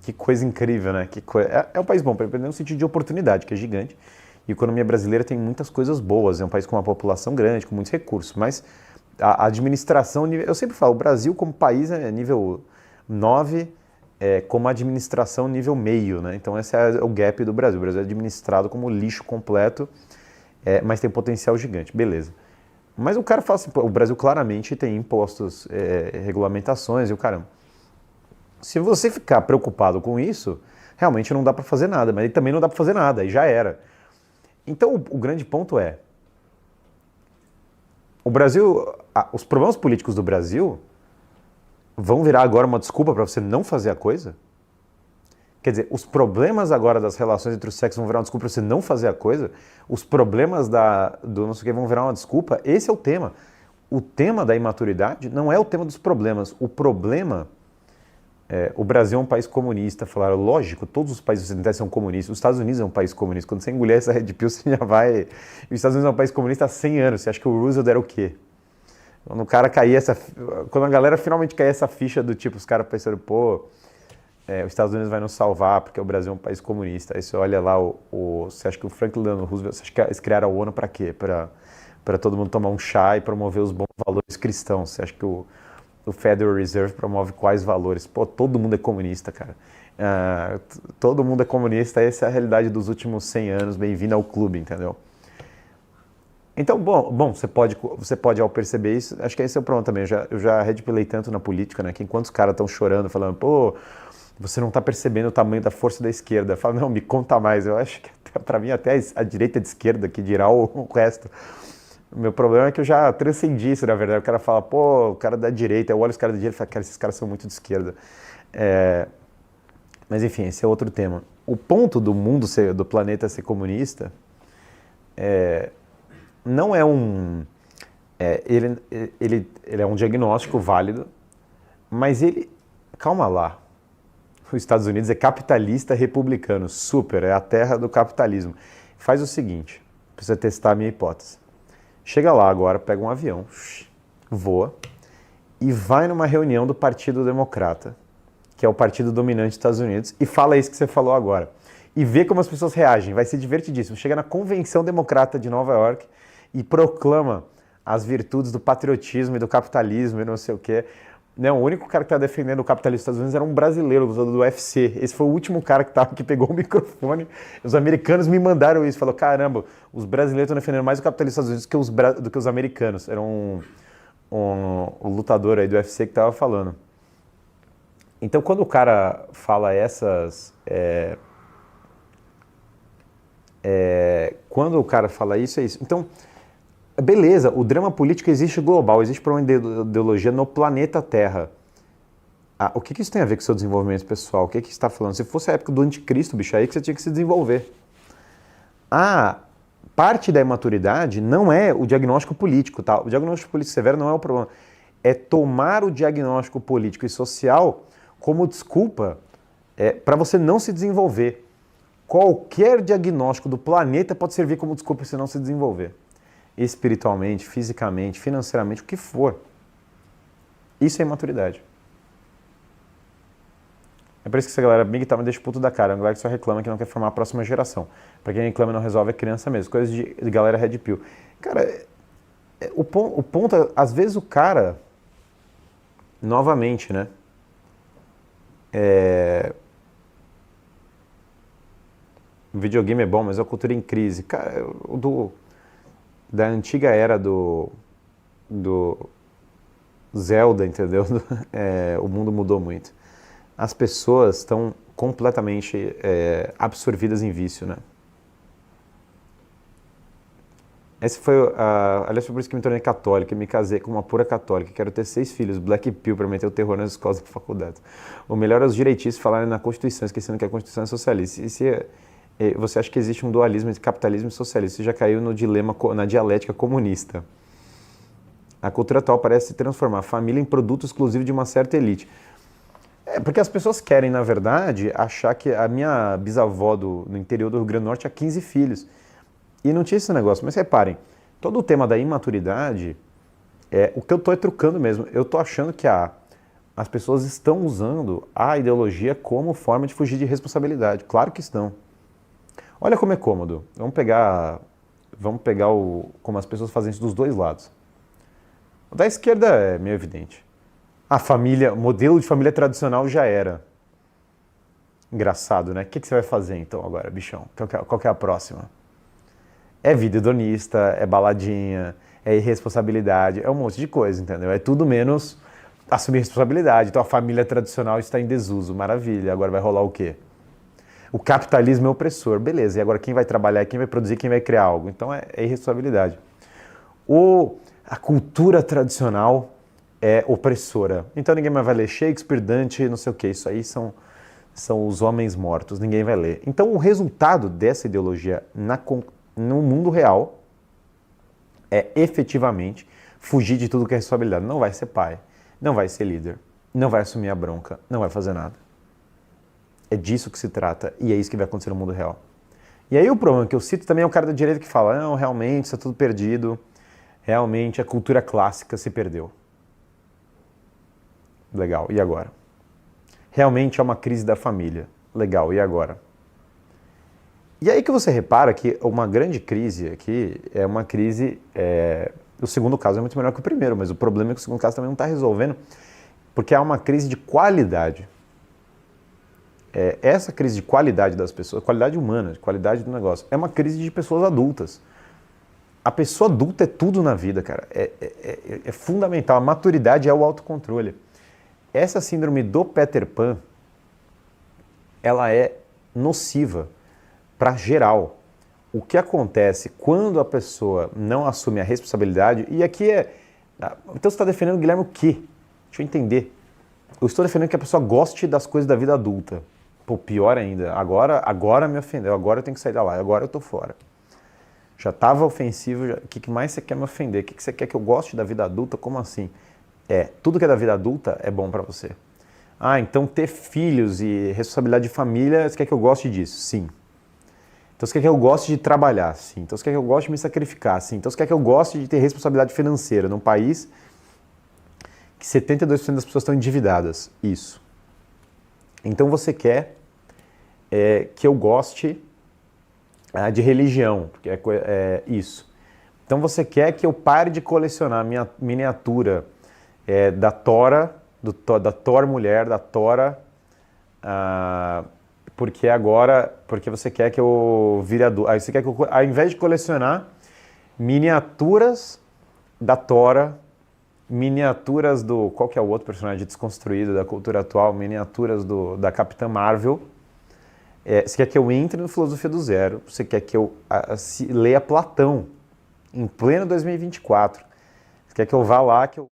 Speaker 1: Que coisa incrível, né? É um país bom para empreender no sentido de oportunidade, que é gigante. E a economia brasileira tem muitas coisas boas. É um país com uma população grande, com muitos recursos. Mas a administração... Eu sempre falo, o Brasil como país é nível 9... como administração nível meio, né? Então esse é o gap do Brasil. O Brasil é administrado como lixo completo, mas tem potencial gigante, beleza. Mas o cara fala assim, o Brasil claramente tem impostos, regulamentações e o caramba. Se você ficar preocupado com isso, realmente não dá para fazer nada, mas também não dá para fazer nada, aí já era. Então o grande ponto o Brasil, os problemas políticos do Brasil vão virar agora uma desculpa para você não fazer a coisa? Quer dizer, os problemas agora das relações entre os sexos vão virar uma desculpa para você não fazer a coisa? Os problemas do não sei o que vão virar uma desculpa? Esse é o tema. O tema da imaturidade não é o tema dos problemas. O problema... o Brasil é um país comunista. Falaram, lógico, todos os países ocidentais são comunistas. Os Estados Unidos é um país comunista. Quando você engolir essa Red Pill, você já vai... Os Estados Unidos é um país comunista há 100 anos. Você acha que o Roosevelt era o quê? Quando o cara caía quando a galera finalmente caía essa ficha do tipo, os caras pensaram, pô, os Estados Unidos vai nos salvar porque o Brasil é um país comunista. Aí você olha lá, você acha que o Franklin Delano Roosevelt, você acha que eles criaram a ONU para quê? Para todo mundo tomar um chá e promover os bons valores cristãos. Você acha que o Federal Reserve promove quais valores? Pô, todo mundo é comunista, cara. Todo mundo é comunista, essa é a realidade dos últimos 100 anos. Bem-vindo ao clube, entendeu? Então, bom, você pode ao perceber isso, acho que esse é o problema também, eu já redpilei tanto na política, né, que enquanto os caras estão chorando, falando, pô, você não está percebendo o tamanho da força da esquerda, eu falo, não, me conta mais, eu acho que para mim até a direita é de esquerda, que dirá o resto. O meu problema é que eu já transcendi isso, na verdade, o cara fala, pô, o cara da direita, eu olho os caras da direita e falo, cara, esses caras são muito de esquerda. Mas enfim, esse é outro tema. O ponto do mundo, do planeta ser comunista, não é ele é um diagnóstico válido, mas calma lá, os Estados Unidos é capitalista republicano, super, é a terra do capitalismo. Faz o seguinte, precisa testar a minha hipótese. Chega lá agora, pega um avião, voa e vai numa reunião do Partido Democrata, que é o partido dominante dos Estados Unidos, e fala isso que você falou agora. E vê como as pessoas reagem, vai ser divertidíssimo. Chega na Convenção Democrata de Nova York e proclama as virtudes do patriotismo e do capitalismo e não sei o quê. Não, o único cara que estava defendendo o capitalismo dos Estados Unidos era um brasileiro, do UFC. Esse foi o último cara que pegou o microfone. Os americanos me mandaram isso. Falou, caramba, os brasileiros estão defendendo mais o capitalismo dos Estados Unidos do que os americanos. Era um lutador aí do UFC que estava falando. Então, quando o cara fala quando o cara fala isso, é isso. Então, beleza, o drama político existe global, existe para uma ideologia no planeta Terra. O que isso tem a ver com o seu desenvolvimento pessoal? O que você está falando? Se fosse a época do anticristo, bicho, aí que você tinha que se desenvolver. Parte da imaturidade não é o diagnóstico político, tá? O diagnóstico político severo não é o problema. É tomar o diagnóstico político e social como desculpa para você não se desenvolver. qualquer diagnóstico do planeta pode servir como desculpa para você não se desenvolver. Espiritualmente, fisicamente, financeiramente, o que for. Isso é imaturidade. É por isso que essa galera big tá me deixa puto da cara. É uma galera que só reclama que não quer formar a próxima geração. Pra quem reclama e não resolve é criança mesmo. Coisa de galera red pill. Cara, o ponto, às vezes o cara, novamente, né? O videogame é bom, mas a cultura é em crise. Cara, da antiga era do Zelda, entendeu? O mundo mudou muito. As pessoas estão completamente absorvidas em vício, né? Esse foi, aliás, foi por isso que me tornei católico, me casei com uma pura católica, quero ter 6 filhos, Black Pill, para meter o terror nas escolas e faculdades. O melhor é os direitistas falarem na Constituição, esquecendo que a Constituição é socialista. E se você acha que existe um dualismo entre capitalismo e socialismo, você já caiu no dilema, na dialética comunista. A cultura atual parece se transformar a família em produto exclusivo de uma certa elite. Porque as pessoas querem, na verdade, achar que a minha bisavó no interior do Rio Grande do Norte tinha 15 filhos. E não tinha esse negócio. Mas reparem, todo o tema da imaturidade, o que eu estou trucando mesmo. Eu estou achando que as pessoas estão usando a ideologia como forma de fugir de responsabilidade. Claro que estão. Olha como é cômodo. Vamos pegar como as pessoas fazem isso dos dois lados. O da esquerda é meio evidente. A família, o modelo de família tradicional já era. Engraçado, né? O que você vai fazer então agora, bichão? Qual que é a próxima? É vida hedonista, é baladinha, é irresponsabilidade, é um monte de coisa, entendeu? É tudo menos assumir responsabilidade. Então a família tradicional está em desuso, maravilha. Agora vai rolar o quê? O capitalismo é opressor, beleza. E agora quem vai trabalhar, quem vai produzir, quem vai criar algo? Então é irresponsabilidade. A cultura tradicional é opressora. Então ninguém mais vai ler Shakespeare, Dante, não sei o que. Isso aí são os homens mortos, ninguém vai ler. Então o resultado dessa ideologia no mundo real é efetivamente fugir de tudo que é responsabilidade. Não vai ser pai, não vai ser líder, não vai assumir a bronca, não vai fazer nada. É disso que se trata e é isso que vai acontecer no mundo real. E aí o problema que eu cito também é o cara da direita que fala, não, realmente está tudo perdido, realmente a cultura clássica se perdeu. Legal, e agora? Realmente é uma crise da família. Legal, e agora? E aí que você repara que uma grande crise aqui é uma crise... o segundo caso é muito melhor que o primeiro, mas o problema é que o segundo caso também não está resolvendo, porque há uma crise de qualidade. Essa crise de qualidade das pessoas, qualidade humana, de qualidade do negócio, é uma crise de pessoas adultas. A pessoa adulta é tudo na vida, cara. É fundamental. A maturidade é o autocontrole. Essa síndrome do Peter Pan, ela é nociva para geral. O que acontece quando a pessoa não assume a responsabilidade, e aqui então você está defendendo, Guilherme, o quê? Deixa eu entender. Eu estou defendendo que a pessoa goste das coisas da vida adulta. Pô, pior ainda. Agora me ofendeu, agora eu tenho que sair da live, agora eu tô fora. Já estava ofensivo, o que mais você quer me ofender? O que você quer que eu goste da vida adulta? Como assim? Tudo que é da vida adulta é bom para você. Ah, então ter filhos e responsabilidade de família, você quer que eu goste disso? Sim. Então você quer que eu goste de trabalhar? Sim. Então você quer que eu goste de me sacrificar? Sim. Então você quer que eu goste de ter responsabilidade financeira num país que 72% das pessoas estão endividadas? Isso. Então você quer que eu goste de religião, porque isso. Então você quer que eu pare de colecionar minha miniatura da Tora, da Thor mulher, da Tora, porque você quer que eu vire adulto. Aí você quer que eu, ao invés de colecionar miniaturas da Tora, miniaturas qual que é o outro personagem desconstruído da cultura atual, miniaturas da Capitã Marvel, você quer que eu entre no Filosofia do Zero, você quer que eu leia Platão em pleno 2024, você quer que eu vá lá, que eu...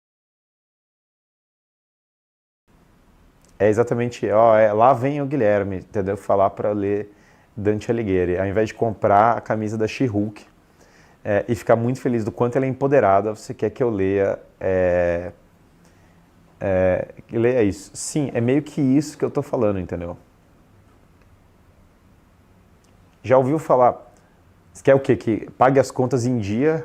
Speaker 1: É exatamente, lá vem o Guilherme, entendeu? Falar para ler Dante Alighieri, ao invés de comprar a camisa da She-Hulk e ficar muito feliz do quanto ela é empoderada, você quer que eu leia isso. Sim, é meio que isso que eu tô falando, entendeu? Já ouviu falar, você quer o quê? Que pague as contas em dia?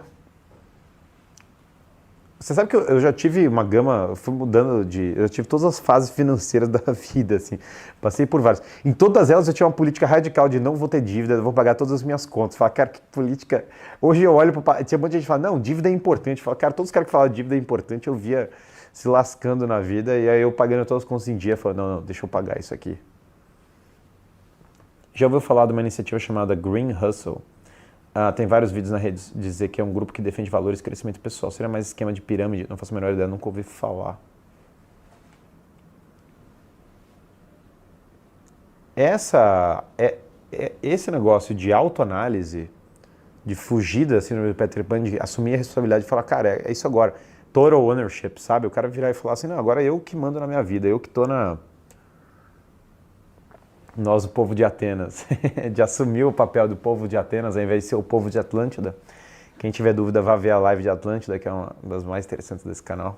Speaker 1: Você sabe que eu já tive uma gama, eu fui mudando eu tive todas as fases financeiras da vida, assim, passei por várias. Em todas elas eu tinha uma política radical de não vou ter dívida, eu vou pagar todas as minhas contas. Fala, cara, que política... Hoje eu olho para... Tinha um monte de gente que fala, não, dívida é importante. Fala, cara, todos os caras que falavam dívida é importante, eu via se lascando na vida, e aí eu pagando todas as contas em dia, falando, não, deixa eu pagar isso aqui. Já ouviu falar de uma iniciativa chamada Green Hustle? Tem vários vídeos na rede dizer que é um grupo que defende valores e crescimento pessoal. Seria mais esquema de pirâmide? Não faço a menor ideia, nunca ouvi falar. Esse negócio de autoanálise, de fugir da síndrome do Peter Pan, de assumir a responsabilidade e falar, cara, é isso agora. Total ownership, sabe? O cara virar e falar assim, não, agora eu que mando na minha vida, eu que tô na... Nós, o povo de Atenas, de assumir o papel do povo de Atenas ao invés de ser o povo de Atlântida. Quem tiver dúvida, vá ver a live de Atlântida, que é uma das mais interessantes desse canal,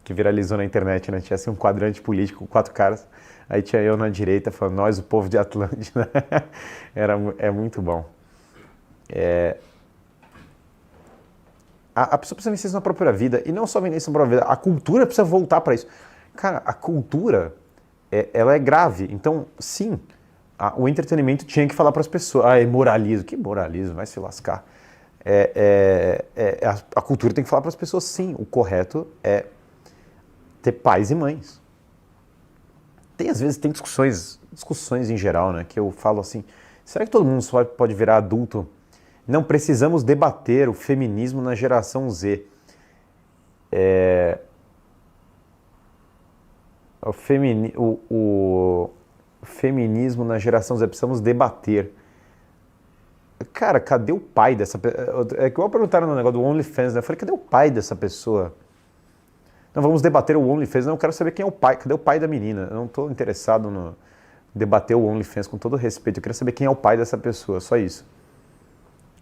Speaker 1: que viralizou na internet, né? Tinha assim um quadrante político com 4 caras, aí tinha eu na direita falando, nós, o povo de Atlântida. É muito bom. A pessoa precisa vencer isso na própria vida, e não só vencer isso na própria vida, a cultura precisa voltar para isso. Cara, a cultura... ela é grave. Então, sim, o entretenimento tinha que falar para as pessoas. É moralismo. Que moralismo? Vai se lascar. A cultura tem que falar para as pessoas, sim. O correto é ter pais e mães. Às vezes, tem discussões em geral, né? Que eu falo assim, será que todo mundo só pode virar adulto? Não, precisamos debater o feminismo na geração Z. O feminismo na geração Z, precisamos debater. Cara, cadê o pai dessa pessoa? É igual perguntaram no negócio do OnlyFans, né? Eu falei, cadê o pai dessa pessoa? Não, vamos debater o OnlyFans. Não, eu quero saber quem é o pai. Cadê o pai da menina? Eu não estou interessado no debater o OnlyFans com todo respeito. Eu quero saber quem é o pai dessa pessoa, só isso.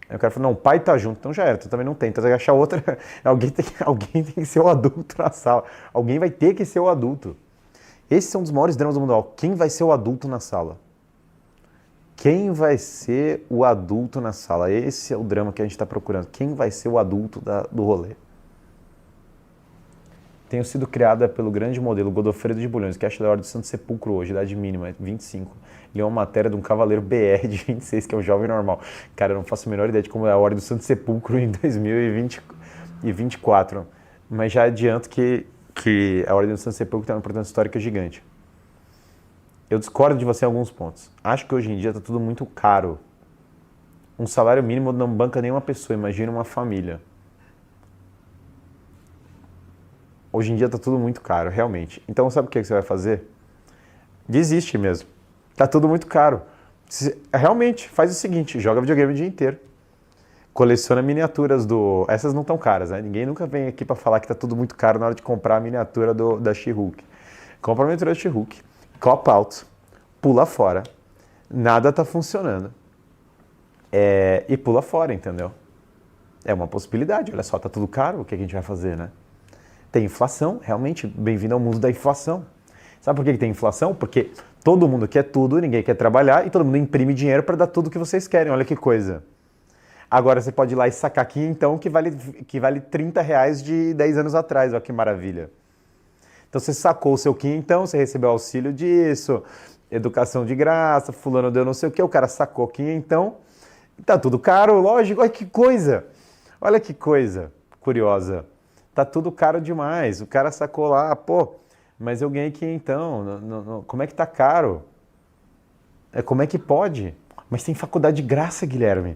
Speaker 1: Aí o cara falou, não, o pai tá junto. Então já era, tu também não tem. Então você vai achar outra... alguém tem que ser o adulto na sala. Alguém vai ter que ser o adulto. Esses são um dos maiores dramas do mundo. Quem vai ser o adulto na sala? Quem vai ser o adulto na sala? Esse é o drama que a gente está procurando. Quem vai ser o adulto do rolê? Tenho sido criada pelo grande modelo Godofredo de Bulhões, que acha da Ordem do Santo Sepulcro hoje, idade mínima, 25. Ele é uma matéria de um cavaleiro BR de 26, que é um jovem normal. Cara, eu não faço a menor ideia de como é a Ordem do Santo Sepulcro em 2024. Mas já adianto que a Ordem do Santo Sepulcro tem uma importância histórica gigante. Eu discordo de você em alguns pontos. Acho que hoje em dia está tudo muito caro. Um salário mínimo não banca nenhuma pessoa, imagina uma família. Hoje em dia está tudo muito caro, realmente. Então sabe o que você vai fazer? Desiste mesmo. Está tudo muito caro. Realmente, faz o seguinte, joga videogame o dia inteiro. Coleciona miniaturas Essas não estão caras, né? Ninguém nunca vem aqui para falar que está tudo muito caro na hora de comprar a miniatura da She-Hulk. Compra a miniatura da She-Hulk, cop out, pula fora, nada está funcionando. E pula fora, entendeu? É uma possibilidade, olha só, está tudo caro, o que a gente vai fazer, né? Tem inflação, realmente, bem-vindo ao mundo da inflação. Sabe por que tem inflação? Porque todo mundo quer tudo, ninguém quer trabalhar e todo mundo imprime dinheiro para dar tudo o que vocês querem, olha que coisa. Agora você pode ir lá e sacar quinhentão que vale 30 reais de 10 anos atrás, olha que maravilha. Então você sacou o seu quinhentão, você recebeu auxílio disso, educação de graça, fulano deu não sei o que, o cara sacou quinhentão, tá tudo caro, lógico, olha que coisa curiosa. Tá tudo caro demais, o cara sacou lá, pô, mas eu ganhei quinhentão, como é que tá caro? Como é que pode? Mas tem faculdade de graça, Guilherme.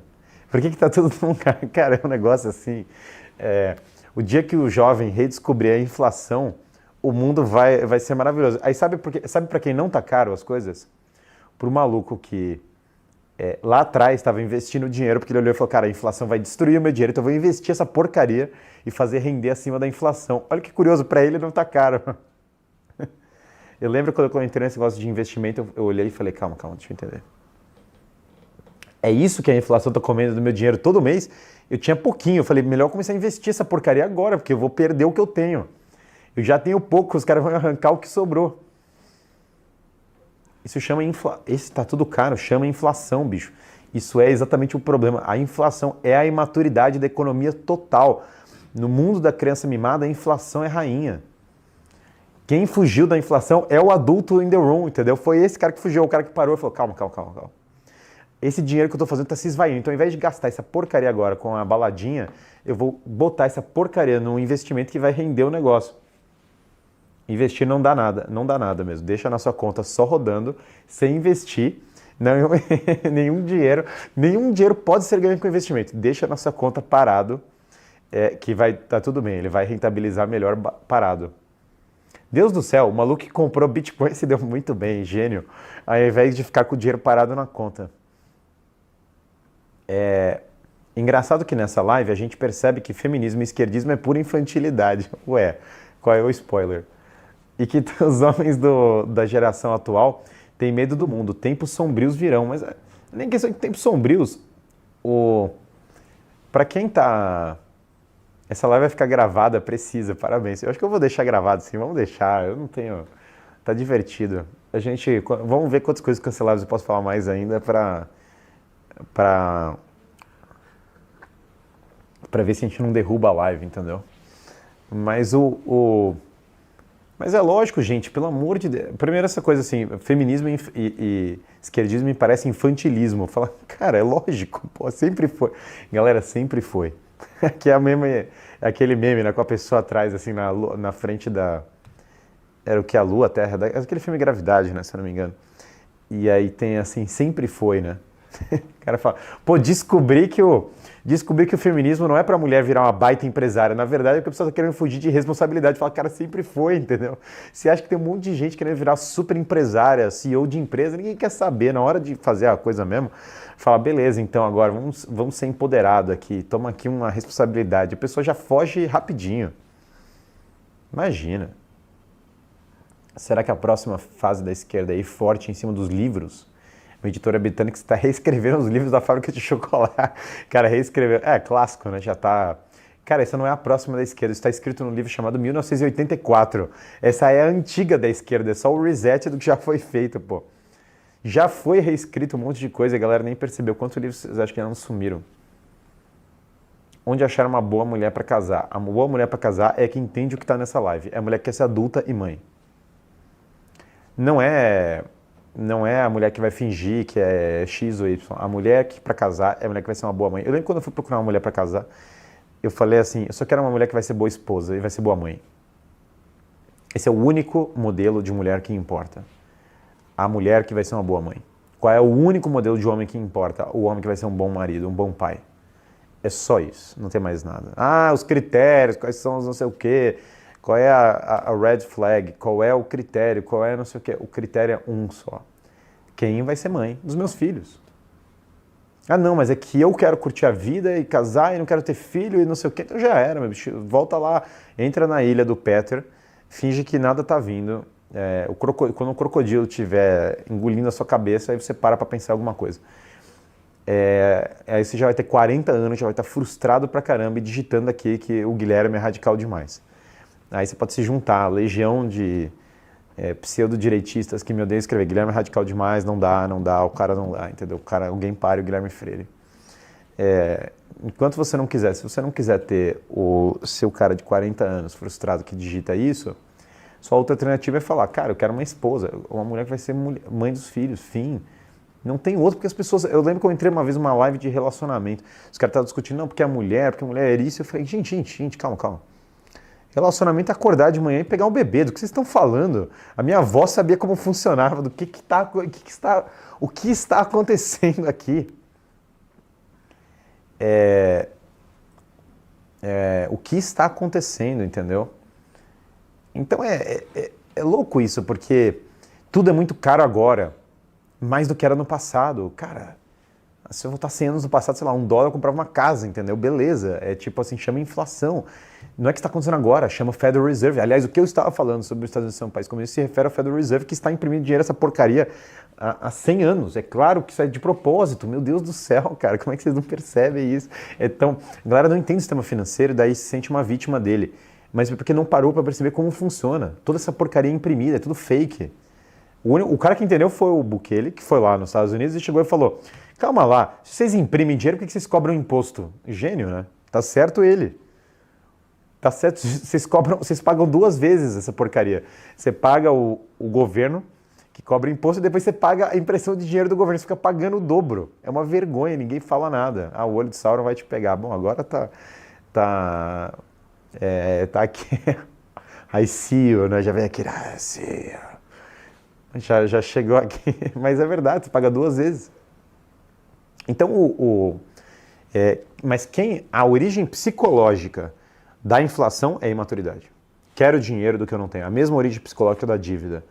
Speaker 1: Por que tá tudo tão caro? Cara, é um negócio assim. O dia que o jovem redescobrir a inflação, o mundo vai ser maravilhoso. Aí sabe para quem não tá caro as coisas? Pro maluco que lá atrás estava investindo dinheiro, porque ele olhou e falou, cara, a inflação vai destruir o meu dinheiro, então eu vou investir essa porcaria e fazer render acima da inflação. Olha que curioso, para ele não tá caro. Eu lembro quando eu entrei nesse negócio de investimento, eu olhei e falei, calma, deixa eu entender. É isso que a inflação está comendo do meu dinheiro todo mês? Eu tinha pouquinho, eu falei, melhor começar a investir essa porcaria agora, porque eu vou perder o que eu tenho. Eu já tenho pouco, os caras vão arrancar o que sobrou. Isso chama inflação. Esse tá tudo caro, chama inflação, bicho. Isso é exatamente o problema. A inflação é a imaturidade da economia total. No mundo da criança mimada, a inflação é rainha. Quem fugiu da inflação é o adulto in the room, entendeu? Foi esse cara que fugiu, o cara que parou e falou, calma, calma, calma, calma. Esse dinheiro que eu tô fazendo tá se esvaindo, então ao invés de gastar essa porcaria agora com a baladinha, eu vou botar essa porcaria num investimento que vai render o negócio. Investir não dá nada mesmo. Deixa na sua conta só rodando, sem investir, não, nenhum dinheiro pode ser ganho com investimento. Deixa na sua conta parado, que vai tá tudo bem, ele vai rentabilizar melhor parado. Deus do céu, o maluco que comprou Bitcoin se deu muito bem, gênio, ao invés de ficar com o dinheiro parado na conta. Engraçado que nessa live a gente percebe que feminismo e esquerdismo é pura infantilidade. Ué, qual é o spoiler? E que os homens da geração atual têm medo do mundo. Tempos sombrios virão, mas nem questão de tempos sombrios. Pra quem tá... Essa live vai ficar gravada, precisa, parabéns. Eu acho que eu vou deixar gravado sim, vamos deixar, eu não tenho... Tá divertido. Vamos ver quantas coisas canceladas eu posso falar mais ainda pra ver se a gente não derruba a live, entendeu? Mas Mas é lógico, gente, pelo amor de Deus. Primeiro essa coisa assim, feminismo e esquerdismo me parece infantilismo. Fala, cara, é lógico, pô, sempre foi. Galera, sempre foi. Que é aquele meme, né, com a pessoa atrás, assim, na frente da... Era o que? A Lua, a Terra, aquele filme Gravidade, né, se eu não me engano. E aí tem assim, sempre foi, né? O cara fala, pô, descobri que o feminismo não é pra mulher virar uma baita empresária. Na verdade, é que a pessoa tá querendo fugir de responsabilidade. Fala, cara, sempre foi, entendeu? Você acha que tem um monte de gente querendo virar super empresária, CEO de empresa, ninguém quer saber. Na hora de fazer a coisa mesmo, fala, beleza, então agora vamos ser empoderado aqui, toma aqui uma responsabilidade. A pessoa já foge rapidinho. Imagina. Será que a próxima fase da esquerda é ir forte em cima dos livros? Uma editora britânica está reescrevendo os livros da Fábrica de Chocolate. Cara, reescreveu. Clássico, né? Já tá... Cara, essa não é a próxima da esquerda. Isso está escrito num livro chamado 1984. Essa é a antiga da esquerda. É só o reset do que já foi feito, pô. Já foi reescrito um monte de coisa e a galera nem percebeu. Quantos livros vocês acham que não sumiram? Onde achar uma boa mulher para casar? A boa mulher para casar é quem entende o que está nessa live. É a mulher que quer ser adulta e mãe. Não é a mulher que vai fingir que é X ou Y. A mulher que para casar é a mulher que vai ser uma boa mãe. Eu lembro quando eu fui procurar uma mulher para casar, eu falei assim, eu só quero uma mulher que vai ser boa esposa e vai ser boa mãe. Esse é o único modelo de mulher que importa. A mulher que vai ser uma boa mãe. Qual é o único modelo de homem que importa? O homem que vai ser um bom marido, um bom pai. É só isso, não tem mais nada. Os critérios, quais são os não sei o quê, qual é a red flag, qual é o critério, qual é não sei o quê. O critério é um só. Quem vai ser mãe dos meus filhos? Não, mas é que eu quero curtir a vida e casar e não quero ter filho e não sei o quê. Então já era, meu bicho. Volta lá, entra na ilha do Peter, finge que nada tá vindo. Quando o crocodilo estiver engolindo a sua cabeça, aí você para pensar alguma coisa. Aí você já vai ter 40 anos, já vai estar frustrado pra caramba e digitando aqui que o Guilherme é radical demais. Aí você pode se juntar, legião de pseudo-direitistas que me odeiam escrever Guilherme é radical demais, não dá, o cara não dá, entendeu? Alguém pare o Guilherme Freire. Enquanto você não quiser, se você não quiser ter o seu cara de 40 anos frustrado que digita isso, sua outra alternativa é falar, cara, eu quero uma esposa, uma mulher que vai ser mãe dos filhos, fim. Não tem outro, porque as pessoas... Eu lembro que eu entrei uma vez numa live de relacionamento, os caras estavam discutindo, não, porque a mulher é isso. Eu falei, gente, calma. Relacionamento é acordar de manhã e pegar um bebê, do que vocês estão falando? A minha avó sabia como funcionava, do que está acontecendo aqui. O que está acontecendo, entendeu? Então é louco isso, porque tudo é muito caro agora, mais do que era no passado. Cara, se eu voltar 100 anos no passado, sei lá, $1 eu comprava uma casa, entendeu? Beleza, é tipo assim, chama inflação. Não é que está acontecendo agora, chama Federal Reserve. Aliás, o que eu estava falando sobre os Estados Unidos ser um país comunista se refere ao Federal Reserve, que está imprimindo dinheiro, essa porcaria, há 100 anos. É claro que isso é de propósito. Meu Deus do céu, cara, como é que vocês não percebem isso? Então, a galera não entende o sistema financeiro e daí se sente uma vítima dele. Mas é porque não parou para perceber como funciona. Toda essa porcaria é imprimida, é tudo fake. O cara que entendeu foi o Bukele, que foi lá nos Estados Unidos e chegou e falou: calma lá, se vocês imprimem dinheiro, por que vocês cobram imposto? Gênio, né? Tá certo ele. Tá certo, vocês pagam duas vezes essa porcaria. Você paga o governo, que cobra imposto, e depois você paga a impressão de dinheiro do governo. Você fica pagando o dobro. É uma vergonha, ninguém fala nada. Ah, o olho de Sauron vai te pegar. Bom, agora tá aqui. Aí CEO, né? Já vem aqui, CEO. Já chegou aqui. Mas é verdade, você paga duas vezes. Então, mas a origem psicológica da inflação é a imaturidade. Quero dinheiro do que eu não tenho. A mesma origem psicológica da dívida.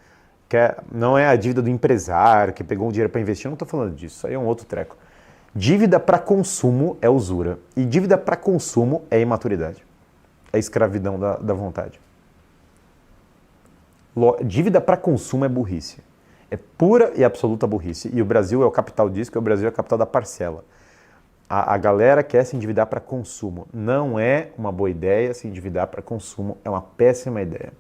Speaker 1: Não é a dívida do empresário que pegou um dinheiro para investir. Eu não estou falando disso. Isso aí é um outro treco. Dívida para consumo é usura. E dívida para consumo é imaturidade. É escravidão da vontade. Dívida para consumo é burrice. É pura e absoluta burrice. E o Brasil é o capital disso, que o Brasil é a capital da parcela. A galera quer se endividar para consumo. Não é uma boa ideia se endividar para consumo. É uma péssima ideia.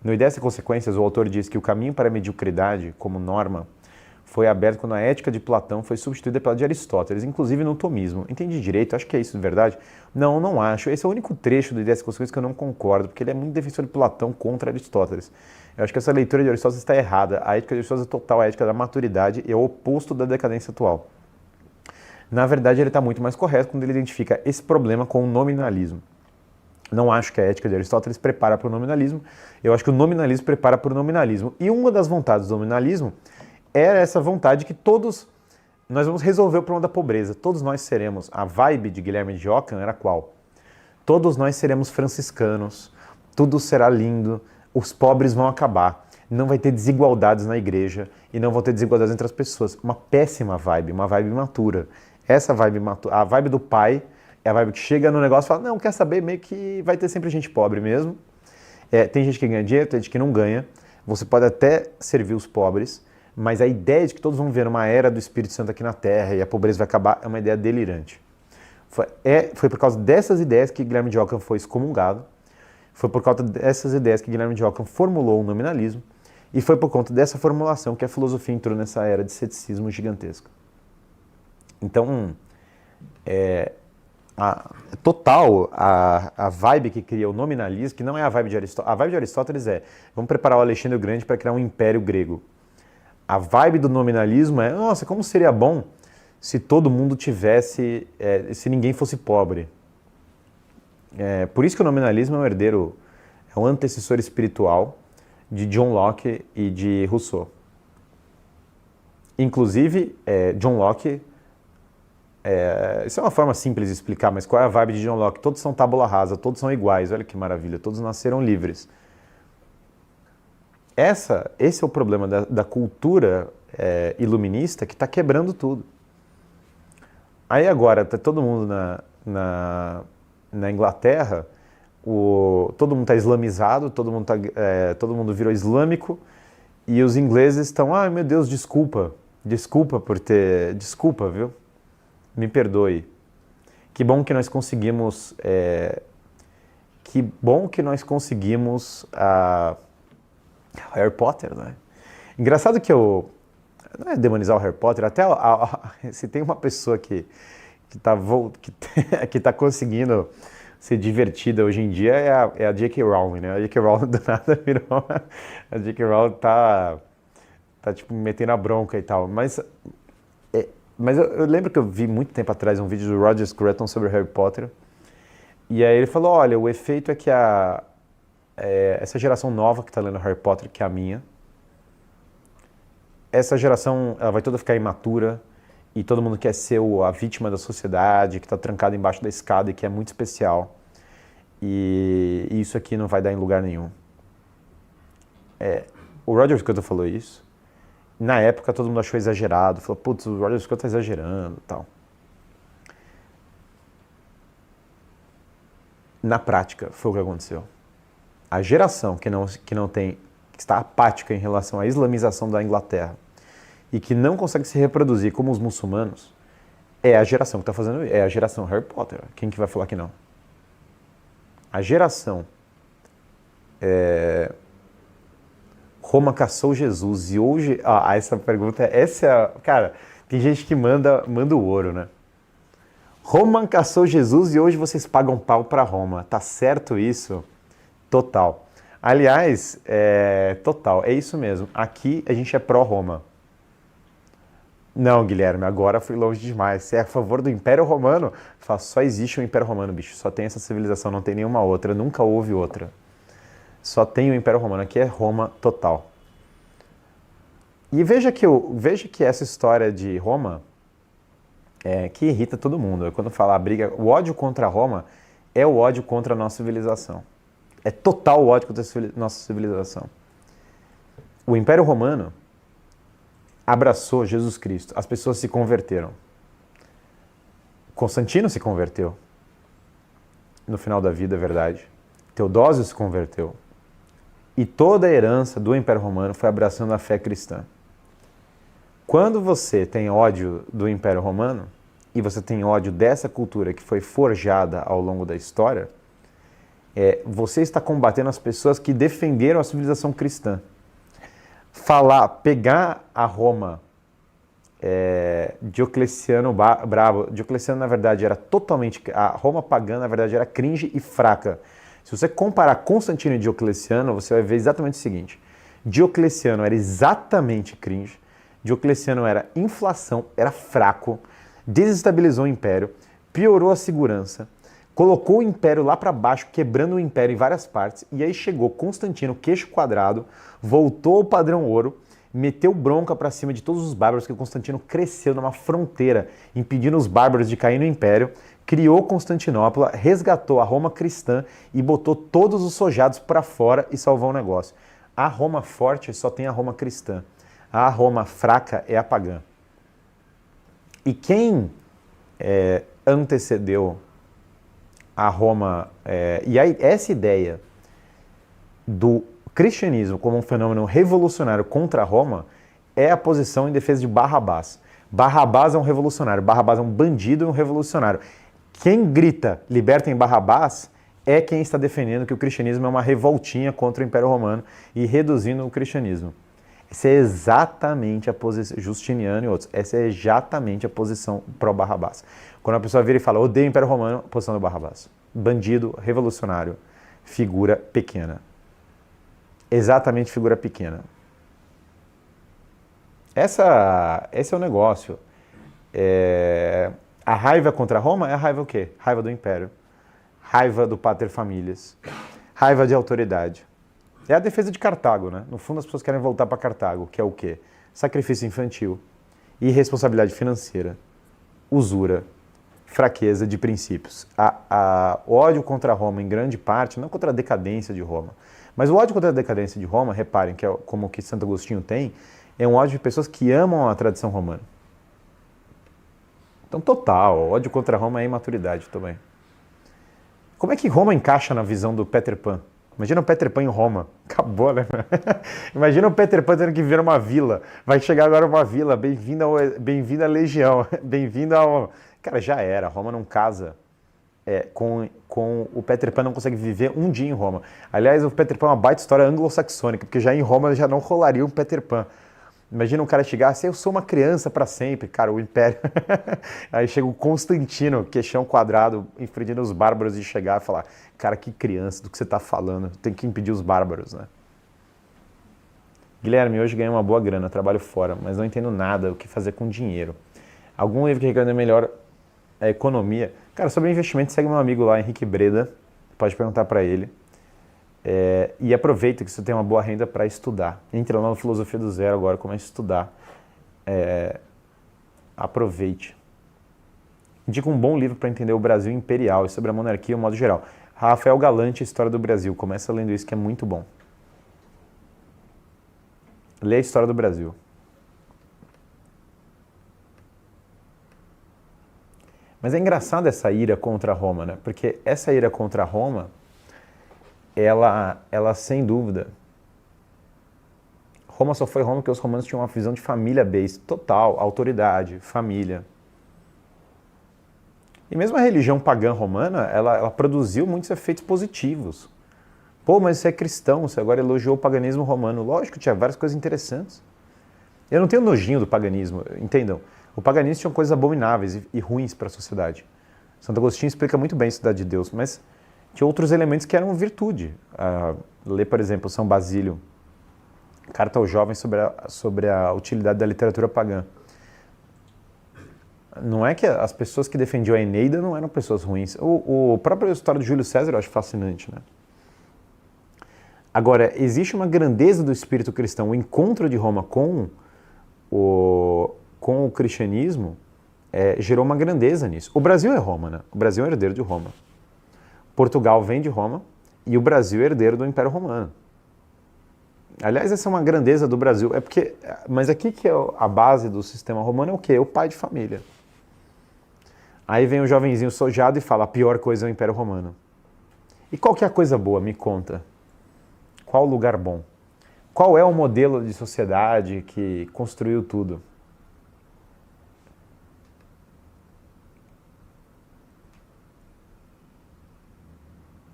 Speaker 1: No Ideias e Consequências, o autor diz que o caminho para a mediocridade como norma foi aberto quando a ética de Platão foi substituída pela de Aristóteles, inclusive no tomismo. Entendi direito? Acho que é isso de verdade? Não acho. Esse é o único trecho do Ideias e Consequências que eu não concordo, porque ele é muito defensor de Platão contra Aristóteles. Eu acho que essa leitura de Aristóteles está errada. A ética de Aristóteles é total, a ética da maturidade é o oposto da decadência atual. Na verdade, ele está muito mais correto quando ele identifica esse problema com o nominalismo. Não acho que a ética de Aristóteles prepara para o nominalismo. Eu acho que o nominalismo prepara para o nominalismo. E uma das vontades do nominalismo era essa vontade que nós vamos resolver o problema da pobreza. Todos nós seremos, a vibe de Guilherme de Ockham era qual? Todos nós seremos franciscanos, tudo será lindo, os pobres vão acabar, não vai ter desigualdades na igreja e não vão ter desigualdades entre as pessoas. Uma péssima vibe, uma vibe imatura. Essa vibe imatura, a vibe do pai é a vibe que chega no negócio e fala, não, quer saber, meio que vai ter sempre gente pobre mesmo. Tem gente que ganha dinheiro, tem gente que não ganha. Você pode até servir os pobres, mas a ideia de que todos vão viver uma era do Espírito Santo aqui na Terra e a pobreza vai acabar é uma ideia delirante. Foi por causa dessas ideias que Guilherme de Ockham foi excomungado, foi por causa dessas ideias que Guilherme de Ockham formulou o nominalismo e foi por conta dessa formulação que a filosofia entrou nessa era de ceticismo gigantesco. Então, a vibe que cria o nominalismo, que não é a vibe de Aristóteles, a vibe de Aristóteles vamos preparar o Alexandre o Grande para criar um império grego. A vibe do nominalismo nossa, como seria bom se todo mundo tivesse, se ninguém fosse pobre. Por isso que o nominalismo é um herdeiro, é um antecessor espiritual de John Locke e de Rousseau. Inclusive, John Locke, isso é uma forma simples de explicar, mas qual é a vibe de John Locke? Todos são tábula rasa, todos são iguais, olha que maravilha, todos nasceram livres. Esse é o problema da cultura iluminista que está quebrando tudo. Aí agora, está todo mundo na Inglaterra, todo mundo está islamizado, todo mundo virou islâmico, e os ingleses estão, ai meu Deus, desculpa, viu? Me perdoe. Que bom que nós conseguimos Harry Potter, né? Engraçado que não é demonizar o Harry Potter, até se tem uma pessoa que tá conseguindo ser divertida hoje em dia é a J.K. Rowling, né? A J.K. Rowling do nada virou... A J.K. Rowling tá tipo metendo a bronca e tal, mas eu lembro que eu vi muito tempo atrás um vídeo do Roger Scruton sobre Harry Potter, e aí ele falou, olha, o efeito é que essa geração nova que está lendo Harry Potter, que é a minha, essa geração ela vai toda ficar imatura e todo mundo quer ser a vítima da sociedade, que está trancada embaixo da escada e que é muito especial. E isso aqui não vai dar em lugar nenhum. O Roger Scruton falou isso. Na época todo mundo achou exagerado, falou, putz, o Roger Scruton está exagerando e tal. Na prática, foi o que aconteceu. A geração que está apática em relação à islamização da Inglaterra e que não consegue se reproduzir como os muçulmanos, é a geração que está fazendo isso. É a geração Harry Potter. Quem que vai falar que não? A geração Roma caçou Jesus e hoje... essa pergunta, cara, tem gente que manda o ouro, né? Roma caçou Jesus e hoje vocês pagam pau pra Roma. Tá certo isso? Total. Aliás, total, é isso mesmo. Aqui a gente é pró-Roma. Não, Guilherme, agora fui longe demais. Você é a favor do Império Romano? Fala, só existe o Império Romano, bicho. Só tem essa civilização, não tem nenhuma outra. Nunca houve outra. Só tem o Império Romano. Aqui é Roma total. E veja que essa história de Roma que irrita todo mundo. Quando fala a briga, o ódio contra Roma é o ódio contra a nossa civilização. É total o ódio contra a nossa civilização. O Império Romano abraçou Jesus Cristo. As pessoas se converteram. Constantino se converteu. No final da vida, é verdade. Teodósio se converteu. E toda a herança do Império Romano foi abraçando a fé cristã. Quando você tem ódio do Império Romano e você tem ódio dessa cultura que foi forjada ao longo da história, você está combatendo as pessoas que defenderam a civilização cristã. Pegar a Roma, Diocleciano bravo, Diocleciano na verdade era a Roma pagã na verdade era cringe e fraca. Se você comparar Constantino e Diocleciano, você vai ver exatamente o seguinte: Diocleciano era exatamente cringe, Diocleciano era inflação, era fraco, desestabilizou o império, piorou a segurança, colocou o império lá para baixo, quebrando o império em várias partes, e aí chegou Constantino, queixo quadrado, voltou ao padrão ouro, meteu bronca para cima de todos os bárbaros, que Constantino cresceu numa fronteira, impedindo os bárbaros de cair no império, criou Constantinopla, resgatou a Roma cristã e botou todos os sojados para fora e salvou o negócio. A Roma forte só tem a Roma cristã. A Roma fraca é a pagã. E quem antecedeu a Roma... e aí, essa ideia do cristianismo como um fenômeno revolucionário contra Roma é a posição em defesa de Barrabás. Barrabás é um revolucionário, Barrabás é um bandido e um revolucionário. Quem grita, libertem Barrabás, é quem está defendendo que o cristianismo é uma revoltinha contra o Império Romano e reduzindo o cristianismo. Essa é exatamente a posição, Justiniano e outros, essa é exatamente a posição pró-Barrabás. Quando a pessoa vira e fala, odeio o Império Romano, posição do Barrabás. Bandido, revolucionário, figura pequena. Exatamente figura pequena. Esse é o negócio. A raiva contra Roma é a raiva o quê? Raiva do Império. Raiva do pater familias. Raiva de autoridade. É a defesa de Cartago, né? No fundo, as pessoas querem voltar para Cartago, que é o quê? Sacrifício infantil, irresponsabilidade financeira, usura, fraqueza de princípios. O ódio contra Roma, em grande parte, não contra a decadência de Roma, mas o ódio contra a decadência de Roma, reparem que é como o que Santo Agostinho tem, é um ódio de pessoas que amam a tradição romana. Então, total, ódio contra Roma é imaturidade também. Como é que Roma encaixa na visão do Peter Pan? Imagina o Peter Pan em Roma. Acabou, né? Imagina o Peter Pan tendo que viver uma vila. Vai chegar agora uma vila. Bem-vindo à Legião. Bem-vindo ao... Cara, já era. Roma não casa. Com o Peter Pan não consegue viver um dia em Roma. Aliás, o Peter Pan é uma baita história anglo-saxônica, porque já em Roma já não rolaria um Peter Pan. Imagina um cara chegar assim, eu sou uma criança para sempre, cara, o Império. Aí chega o Constantino, queixão quadrado, infringindo os bárbaros e chegar e falar, cara, que criança, do que você tá falando? Tem que impedir os bárbaros, né? Guilherme, hoje ganhei uma boa grana, trabalho fora, mas não entendo nada o que fazer com dinheiro. Algum livro que recomenda melhor a economia? Cara, sobre investimento, segue meu amigo lá, Henrique Breda, pode perguntar para ele. E aproveita que você tem uma boa renda para estudar. Entra lá na Filosofia do Zero agora, comece a estudar. Aproveite. Indica um bom livro para entender o Brasil imperial e sobre a monarquia, de modo geral. Rafael Galante, História do Brasil. Começa lendo isso, que é muito bom. Lê a História do Brasil. Mas é engraçado essa ira contra Roma, né? Porque essa ira contra Roma... Ela sem dúvida, Roma só foi Roma porque os romanos tinham uma visão de família base, total, autoridade, família. E mesmo a religião pagã romana, ela produziu muitos efeitos positivos. Pô, mas você é cristão, você agora elogiou o paganismo romano. Lógico, tinha várias coisas interessantes. Eu não tenho nojinho do paganismo, entendam. O paganismo tinha coisas abomináveis e ruins para a sociedade. Santo Agostinho explica muito bem a cidade de Deus, mas tinha outros elementos que eram virtude. Lê, por exemplo, São Basílio, Carta aos Jovens sobre a utilidade da literatura pagã. Não é que as pessoas que defendiam a Eneida não eram pessoas ruins. O próprio história de Júlio César eu acho fascinante, né? Agora, existe uma grandeza do espírito cristão. O encontro de Roma com o cristianismo gerou uma grandeza nisso. O Brasil é Roma, né? O Brasil é herdeiro de Roma. Portugal vem de Roma e o Brasil é herdeiro do Império Romano. Aliás, essa é uma grandeza do Brasil. Mas aqui que é a base do sistema romano é o quê? O pai de família. Aí vem o jovenzinho sojado e fala, a pior coisa é o Império Romano. E qual que é a coisa boa? Me conta. Qual o lugar bom? Qual é o modelo de sociedade que construiu tudo?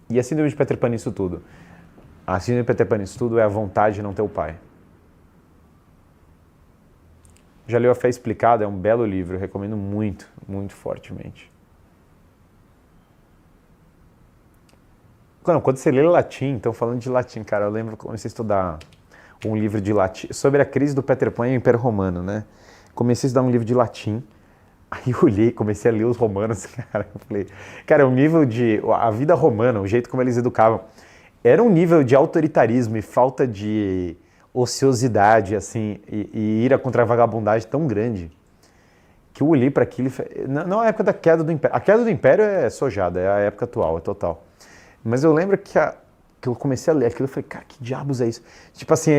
Speaker 1: E a síndrome de Peter Pan nisso tudo? A síndrome de Peter Pan nisso tudo é a vontade de não ter o pai. Já leu A Fé Explicada? É um belo livro, eu recomendo muito, muito fortemente. Quando você lê latim, então falando de latim, cara, eu lembro que comecei a estudar um livro de latim, sobre a crise do Peter Pan e o Império Romano, né? Comecei a estudar um livro de latim, aí eu olhei, comecei a ler os romanos, cara, eu falei, cara, o nível de, a vida romana, o jeito como eles educavam, era um nível de autoritarismo e falta de ociosidade, assim, e ira contra a vagabundagem tão grande, que eu olhei para aquilo e falei, não é a época da queda do Império, a queda do Império é sojada, é a época atual, é total. Mas eu lembro que eu comecei a ler aquilo e falei, cara, que diabos é isso? Tipo assim,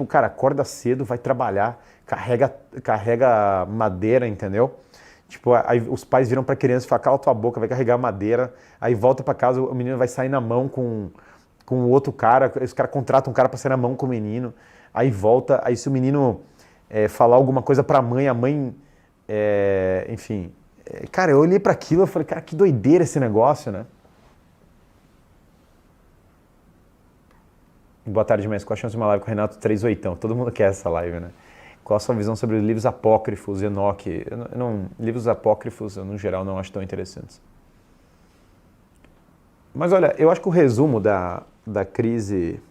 Speaker 1: cara, acorda cedo, vai trabalhar, carrega madeira, entendeu? Tipo, aí os pais viram pra criança e falam, cala tua boca, vai carregar madeira, aí volta pra casa, o menino vai sair na mão com o outro cara, os caras contratam um cara pra sair na mão com o menino, aí volta, aí se o menino falar alguma coisa pra mãe, a mãe, enfim... cara, eu olhei pra aquilo e falei, cara, que doideira esse negócio, né? Boa tarde, mas qual a chance de uma live com o Renato 38? Todo mundo quer essa live, né? Qual a sua visão sobre os livros apócrifos, Enoque? Livros apócrifos, eu, no geral, não acho tão interessantes. Mas olha, eu acho que o resumo da crise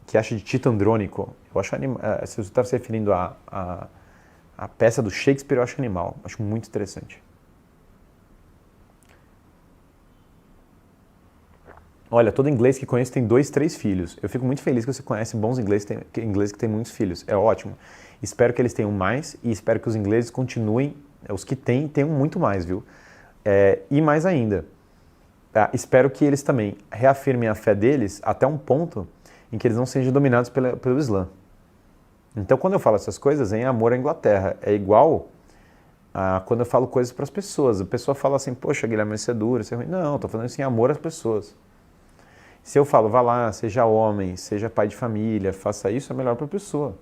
Speaker 1: que acha de Tito Andrônico, eu acho se você está se referindo à peça do Shakespeare, eu acho animal, acho muito interessante. Olha, todo inglês que conheço tem 2, 3 filhos. Eu fico muito feliz que você conhece bons ingleses que têm muitos filhos. É ótimo. Espero que eles tenham mais e espero que os ingleses continuem, os que tenham muito mais, viu? E mais ainda, espero que eles também reafirmem a fé deles até um ponto em que eles não sejam dominados pelo Islã. Então, quando eu falo essas coisas, é em amor à Inglaterra. É igual quando eu falo coisas para as pessoas. A pessoa fala assim, poxa, Guilherme, isso é duro, isso é ruim. Não, estou falando isso em amor às pessoas. Se eu falo, vá lá, seja homem, seja pai de família, faça isso, é melhor para a pessoa.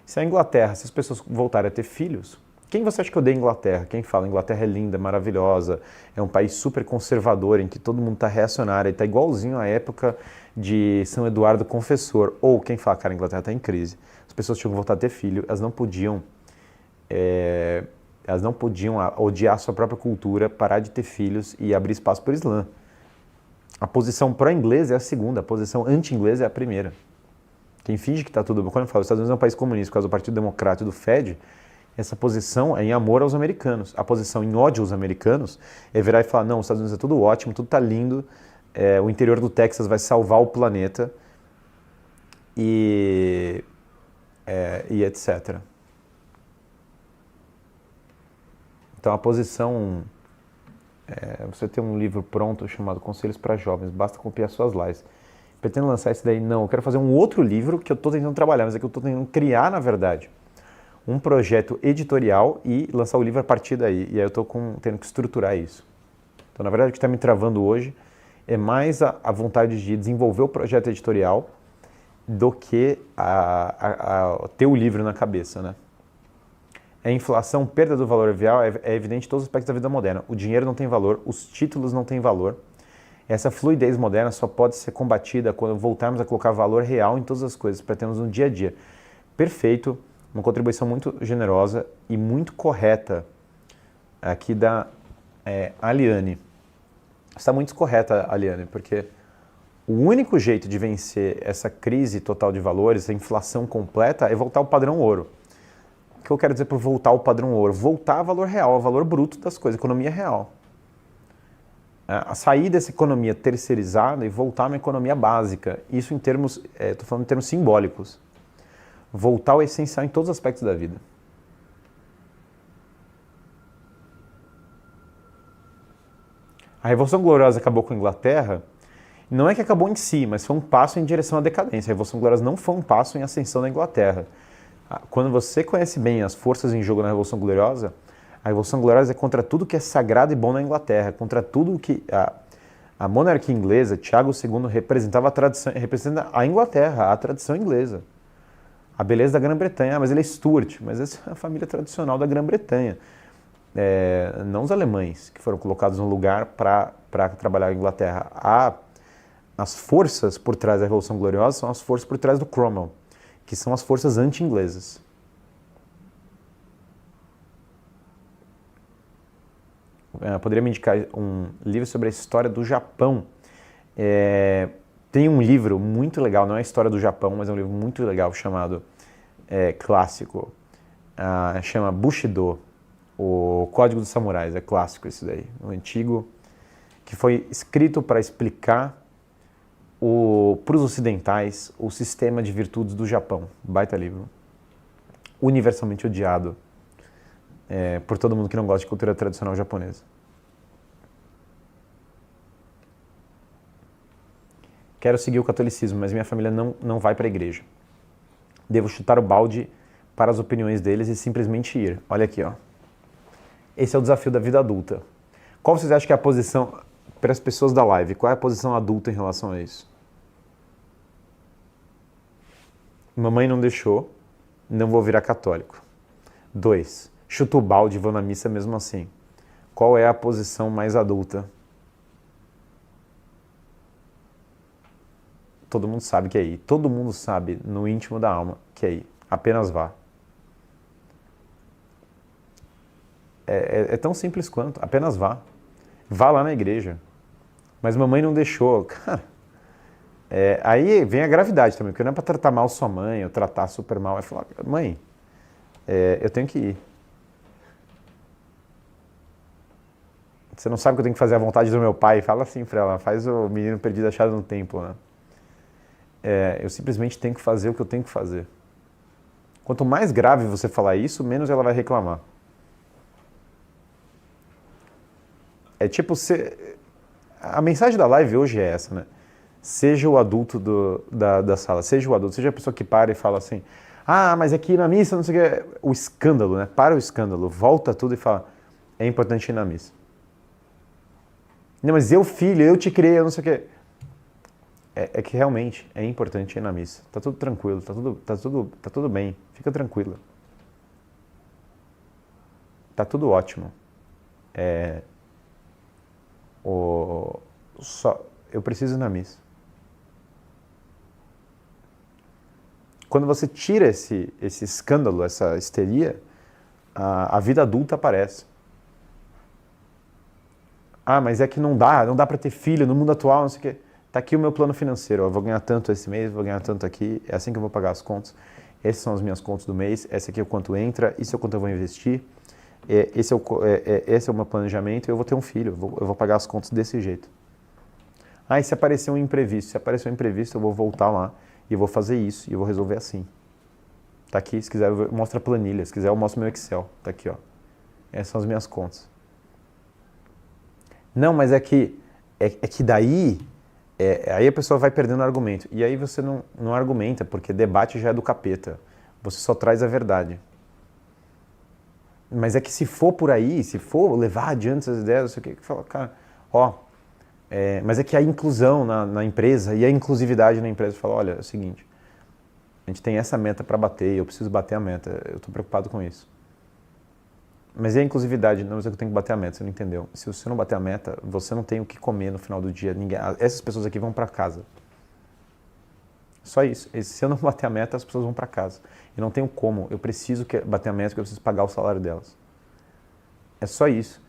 Speaker 1: Se a Inglaterra, se as pessoas voltarem a ter filhos, quem você acha que odeia a Inglaterra? Quem fala, Inglaterra é linda, maravilhosa, é um país super conservador, em que todo mundo está reacionário, está igualzinho à época de São Eduardo Confessor. Ou quem fala, cara, a Inglaterra está em crise. As pessoas tinham que voltar a ter filho, elas não podiam odiar a sua própria cultura, parar de ter filhos e abrir espaço para o Islã. A posição pró-inglesa é a segunda, a posição anti-inglesa é a primeira. Quem finge que está tudo bem, quando eu falo, os Estados Unidos é um país comunista por causa do Partido Democrata e do Fed, essa posição é em amor aos americanos. A posição em ódio aos americanos é virar e falar, não, os Estados Unidos é tudo ótimo, tudo está lindo, o interior do Texas vai salvar o planeta e etc. Então a posição... você tem um livro pronto chamado Conselhos para Jovens, basta copiar suas lives. Pretendo lançar esse daí? Não, eu quero fazer um outro livro que eu estou tentando trabalhar, mas é que eu estou tentando criar, na verdade, um projeto editorial e lançar o livro a partir daí. E aí eu estou tendo que estruturar isso. Então, na verdade, o que está me travando hoje é mais a vontade de desenvolver o projeto editorial do que ter o livro na cabeça, né? A inflação, perda do valor real é evidente em todos os aspectos da vida moderna. O dinheiro não tem valor, os títulos não têm valor. Essa fluidez moderna só pode ser combatida quando voltarmos a colocar valor real em todas as coisas, para termos no dia a dia. Perfeito, uma contribuição muito generosa e muito correta aqui da Aliane. Está muito correta, Aliane, porque o único jeito de vencer essa crise total de valores, essa inflação completa, é voltar ao padrão ouro. O que eu quero dizer por voltar ao padrão ouro? Voltar ao valor real, ao valor bruto das coisas, economia real. A sair dessa economia terceirizada e voltar a uma economia básica. Isso em termos, estou falando em termos simbólicos. Voltar ao essencial em todos os aspectos da vida. A Revolução Gloriosa acabou com a Inglaterra, não é que acabou em si, mas foi um passo em direção à decadência. A Revolução Gloriosa não foi um passo em ascensão da Inglaterra. Quando você conhece bem as forças em jogo na Revolução Gloriosa, a Revolução Gloriosa é contra tudo que é sagrado e bom na Inglaterra, contra tudo que a monarquia inglesa, Tiago II, representava a tradição, representa a Inglaterra, a tradição inglesa. A beleza da Grã-Bretanha, mas ele é Stuart, mas essa é a família tradicional da Grã-Bretanha. Não os alemães, que foram colocados no lugar para trabalhar a Inglaterra. As forças por trás da Revolução Gloriosa são as forças por trás do Cromwell, que são as forças anti-inglesas. Poderia me indicar um livro sobre a história do Japão. Tem um livro muito legal, não é a história do Japão, mas é um livro muito legal chamado, clássico, chama Bushido, o Código dos Samurais, é clássico esse daí, um antigo, que foi escrito para explicar para os ocidentais o sistema de virtudes do Japão. Baita livro. Universalmente odiado por todo mundo que não gosta de cultura tradicional japonesa. Quero seguir o catolicismo, mas minha família não vai para a igreja. Devo chutar o balde para as opiniões deles e simplesmente ir. Olha aqui, ó. Esse é o desafio da vida adulta. Qual vocês acham que é a posição, para as pessoas da live, qual é a posição adulta em relação a isso? Mamãe não deixou, não vou virar católico. 2. Chuto o balde e vou na missa mesmo assim. Qual é a posição mais adulta? Todo mundo sabe que é ir. Todo mundo sabe no íntimo da alma que é ir. Apenas vá. É tão simples quanto. Apenas vá. Vá lá na igreja. Mas mamãe não deixou. Cara, aí vem a gravidade também, porque não é para tratar mal sua mãe ou tratar super mal. É falar, mãe, eu tenho que ir. Você não sabe que eu tenho que fazer a vontade do meu pai? Fala assim pra ela, faz o menino perdido achado no templo, né? Eu simplesmente tenho que fazer o que eu tenho que fazer. Quanto mais grave você falar isso, menos ela vai reclamar. É tipo, a mensagem da live hoje é essa, né? Seja o adulto da sala, seja o adulto, seja a pessoa que para e fala assim, mas aqui na missa, não sei o que, o escândalo, né? Para o escândalo, volta tudo e fala, é importante ir na missa. Não, mas filho, eu te criei, eu não sei o que. É que realmente é importante ir na missa. Tá tudo tranquilo, tá tudo bem, fica tranquila. Tá tudo ótimo. Eu preciso ir na missa. Quando você tira esse escândalo, essa histeria, a vida adulta aparece. Mas é que não dá para ter filho no mundo atual, não sei o quê. Tá aqui o meu plano financeiro, eu vou ganhar tanto esse mês, vou ganhar tanto aqui, é assim que eu vou pagar as contas. Essas são as minhas contas do mês, esse aqui é o quanto entra, isso é o quanto eu vou investir, esse é o meu planejamento e eu vou ter um filho, eu vou pagar as contas desse jeito. E se aparecer um imprevisto? Se aparecer um imprevisto, eu vou voltar lá e eu vou fazer isso e eu vou resolver assim. Tá aqui, se quiser eu mostro a planilha, se quiser eu mostro meu Excel, tá aqui, ó. Essas são as minhas contas. Não, mas é que daí... aí a pessoa vai perdendo argumento. E aí você não argumenta, porque debate já é do capeta. Você só traz a verdade. Mas é que se for por aí, se for levar adiante essas ideias, não sei o que fala, cara, mas é que a inclusão na empresa e a inclusividade na empresa fala, olha, é o seguinte, a gente tem essa meta para bater, eu preciso bater a meta, eu estou preocupado com isso. Mas e a inclusividade? Não, mas eu tenho que bater a meta, você não entendeu. Se você não bater a meta, você não tem o que comer no final do dia. Essas pessoas aqui vão para casa. Só isso. Se eu não bater a meta, as pessoas vão para casa. E não tenho como. Eu preciso bater a meta porque eu preciso pagar o salário delas. É só isso.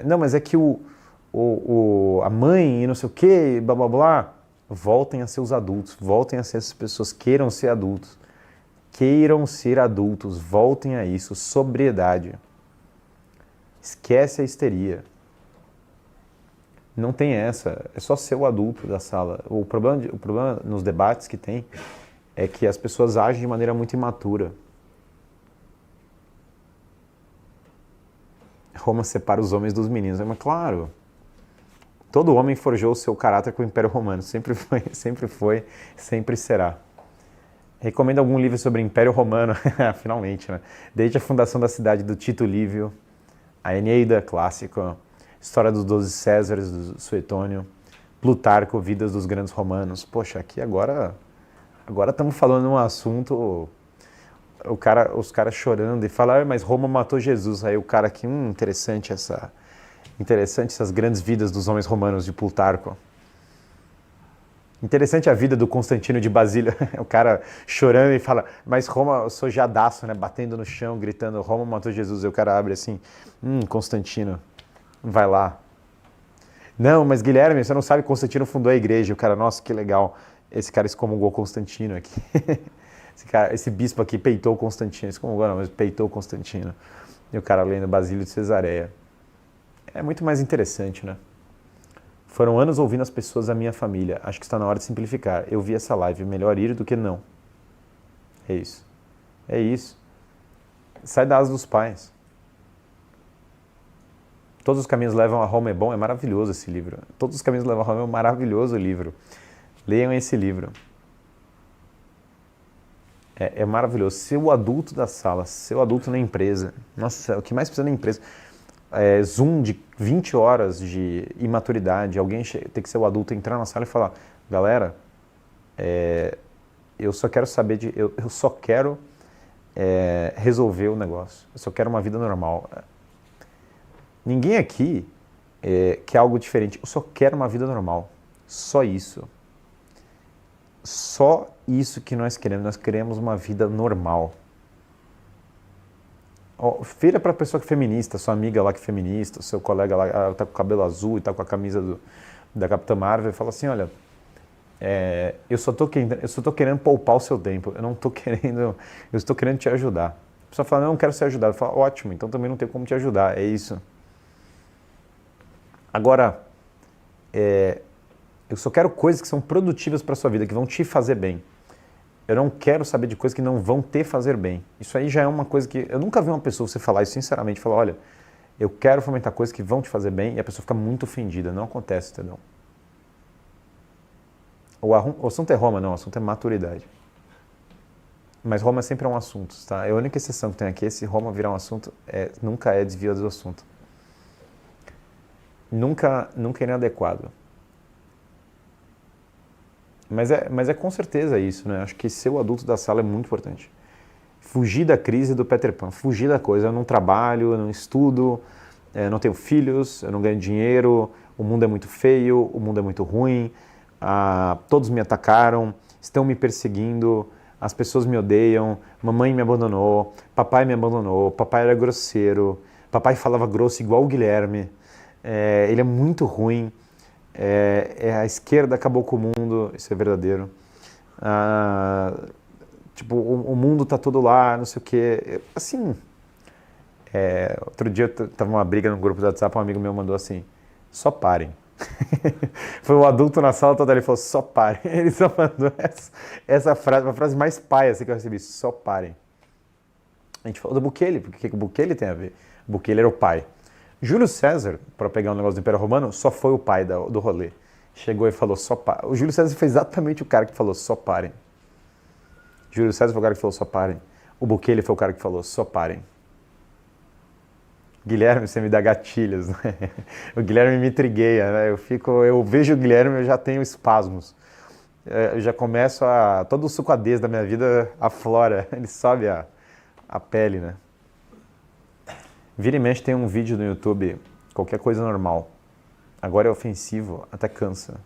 Speaker 1: Não, mas é que a mãe e não sei o que, blá blá blá. Voltem a ser os adultos. Voltem a ser essas pessoas. Queiram ser adultos. Queiram ser adultos. Voltem a isso. Sobriedade. Esquece a histeria. Não tem essa, é só ser o adulto da sala. O problema nos debates que tem é que as pessoas agem de maneira muito imatura. Roma separa os homens dos meninos. Mas claro, todo homem forjou o seu caráter com o Império Romano. Sempre foi, sempre será. Recomendo algum livro sobre o Império Romano, finalmente, né? Desde a fundação da cidade do Tito Livio, a Eneida, clássico, História dos 12 Césares, do Suetônio, Plutarco, Vidas dos Grandes Romanos. Poxa, aqui agora estamos falando de um assunto, os caras chorando e falam, mas Roma matou Jesus. Aí o cara aqui, interessante essas grandes vidas dos homens romanos de Plutarco. Interessante a vida do Constantino de Basília, o cara chorando e fala, mas Roma, sojadaço, né, batendo no chão, gritando, Roma matou Jesus. Aí o cara abre assim, Constantino. Vai lá. Não, mas Guilherme, você não sabe que Constantino fundou a igreja. O cara, nossa, que legal. Esse cara excomungou Constantino aqui. Esse bispo aqui peitou Constantino. Excomungou não, mas peitou Constantino. E o cara lendo Basílio de Cesareia. É muito mais interessante, né? Foram anos ouvindo as pessoas da minha família. Acho que está na hora de simplificar. Eu vi essa live. Melhor ir do que não. É isso. É isso. Sai da asa dos pais. Todos os caminhos levam a Roma é bom, é maravilhoso esse livro. Todos os caminhos levam a Roma é um maravilhoso livro. Leiam esse livro. É maravilhoso. Ser o adulto da sala, ser o adulto na empresa. Nossa, o que mais precisa na empresa? Zoom de 20 horas de imaturidade. Alguém tem que ser o adulto, entrar na sala e falar, galera, eu só quero saber eu só quero resolver o negócio. Eu só quero uma vida normal. Ninguém aqui quer algo diferente. Eu só quero uma vida normal. Só isso. Só isso que nós queremos. Nós queremos uma vida normal. Vira para a pessoa que é feminista, sua amiga lá que é feminista, o seu colega lá está com o cabelo azul e está com a camisa da Capitã Marvel e fala assim, olha, eu só tô querendo poupar o seu tempo. Eu estou querendo te ajudar. A pessoa fala, não quero ser ajudado. Eu falo, ótimo, então também não tem como te ajudar. É isso. Agora, eu só quero coisas que são produtivas para a sua vida, que vão te fazer bem. Eu não quero saber de coisas que não vão te fazer bem. Isso aí já é uma coisa que... Eu nunca vi uma pessoa você falar isso sinceramente, falar, olha, eu quero fomentar coisas que vão te fazer bem, e a pessoa fica muito ofendida. Não acontece, entendeu? O assunto é Roma, não, o assunto é maturidade. Mas Roma sempre é um assunto, tá? A única exceção que tem aqui, se Roma virar um assunto, nunca é desvio do assunto. Nunca é inadequado. Mas é com certeza isso, né? Acho que ser o adulto da sala é muito importante. Fugir da crise do Peter Pan, fugir da coisa. Eu não trabalho, eu não estudo, eu não tenho filhos, eu não ganho dinheiro, o mundo é muito feio, o mundo é muito ruim, todos me atacaram, estão me perseguindo, as pessoas me odeiam, mamãe me abandonou, papai era grosseiro, papai falava grosso igual o Guilherme, ele é muito ruim. A esquerda acabou com o mundo, isso é verdadeiro. Tipo, o mundo tá todo lá, não sei o quê. Assim, outro dia tava uma briga no grupo do WhatsApp, um amigo meu mandou assim, só parem. Foi um adulto na sala toda, ele falou, só parem. Ele só mandou essa frase, uma frase mais paia assim, que eu recebi, só parem. A gente falou do Bukele, porque o que o Bukele tem a ver? O Bukele era o pai. Júlio César, para pegar um negócio do Império Romano, só foi o pai do rolê. Chegou e falou, só parem. O Júlio César foi exatamente o cara que falou, só parem. Júlio César foi o cara que falou, só parem. O Bukele foi o cara que falou, só parem. Guilherme, você me dá gatilhos, né? O Guilherme me intrigueia, né? Eu vejo o Guilherme, eu já tenho espasmos. Eu já começo todo o sucadez da minha vida aflora, ele sobe a pele, né? Vira e mexe tem um vídeo no YouTube, qualquer coisa normal. Agora é ofensivo, até cansa.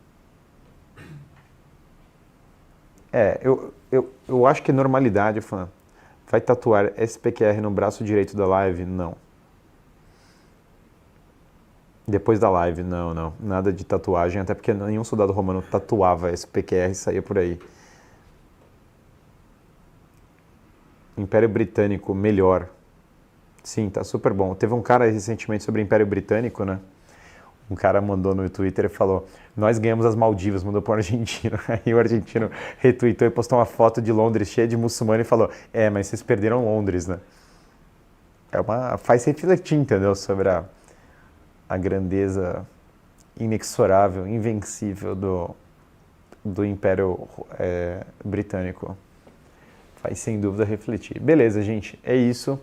Speaker 1: Eu acho que é normalidade, fã. Vai tatuar SPQR no braço direito da live? Não. Depois da live, não. Nada de tatuagem, até porque nenhum soldado romano tatuava SPQR e saía por aí. Império Britânico, melhor. Sim, tá super bom. Teve um cara recentemente sobre o Império Britânico, né? Um cara mandou no Twitter e falou: nós ganhamos as Maldivas, mandou para o argentino. Aí o argentino retweetou e postou uma foto de Londres cheia de muçulmano e falou: mas vocês perderam Londres, né? Faz refletir, entendeu? Sobre a grandeza inexorável, invencível do Império Britânico. Faz sem dúvida refletir. Beleza, gente, é isso.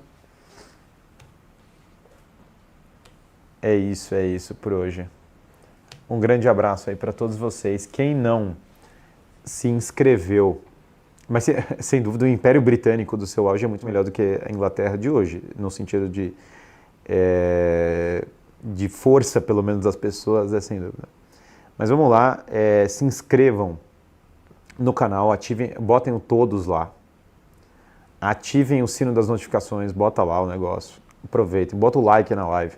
Speaker 1: É isso por hoje. Um grande abraço aí para todos vocês. Quem não se inscreveu, mas sem dúvida o Império Britânico do seu auge é muito melhor do que a Inglaterra de hoje, no sentido de força, pelo menos, das pessoas, sem dúvida. Mas vamos lá, se inscrevam no canal, ativem, botem o todos lá. Ativem o sino das notificações, bota lá o negócio. Aproveitem, bota o like na live.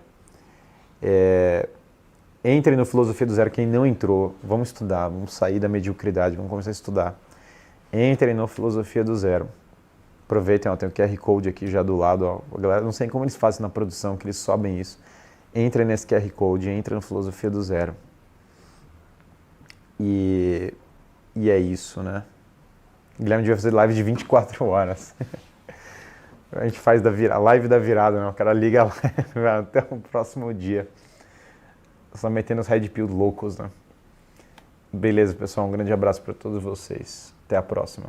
Speaker 1: Entrem no Filosofia do Zero, quem não entrou, vamos estudar, vamos sair da mediocridade, vamos começar a estudar. Entrem no Filosofia do Zero. Aproveitem, ó, tem o QR Code aqui já do lado, ó. A galera, não sei como eles fazem na produção, que eles sobem isso. Entrem nesse QR Code, entrem no Filosofia do Zero. E é isso, né? Guilherme devia fazer live de 24 horas. A gente faz a live da virada, né? O cara liga lá até o próximo dia. Só metendo os red pill loucos, né? Beleza, pessoal. Um grande abraço para todos vocês. Até a próxima.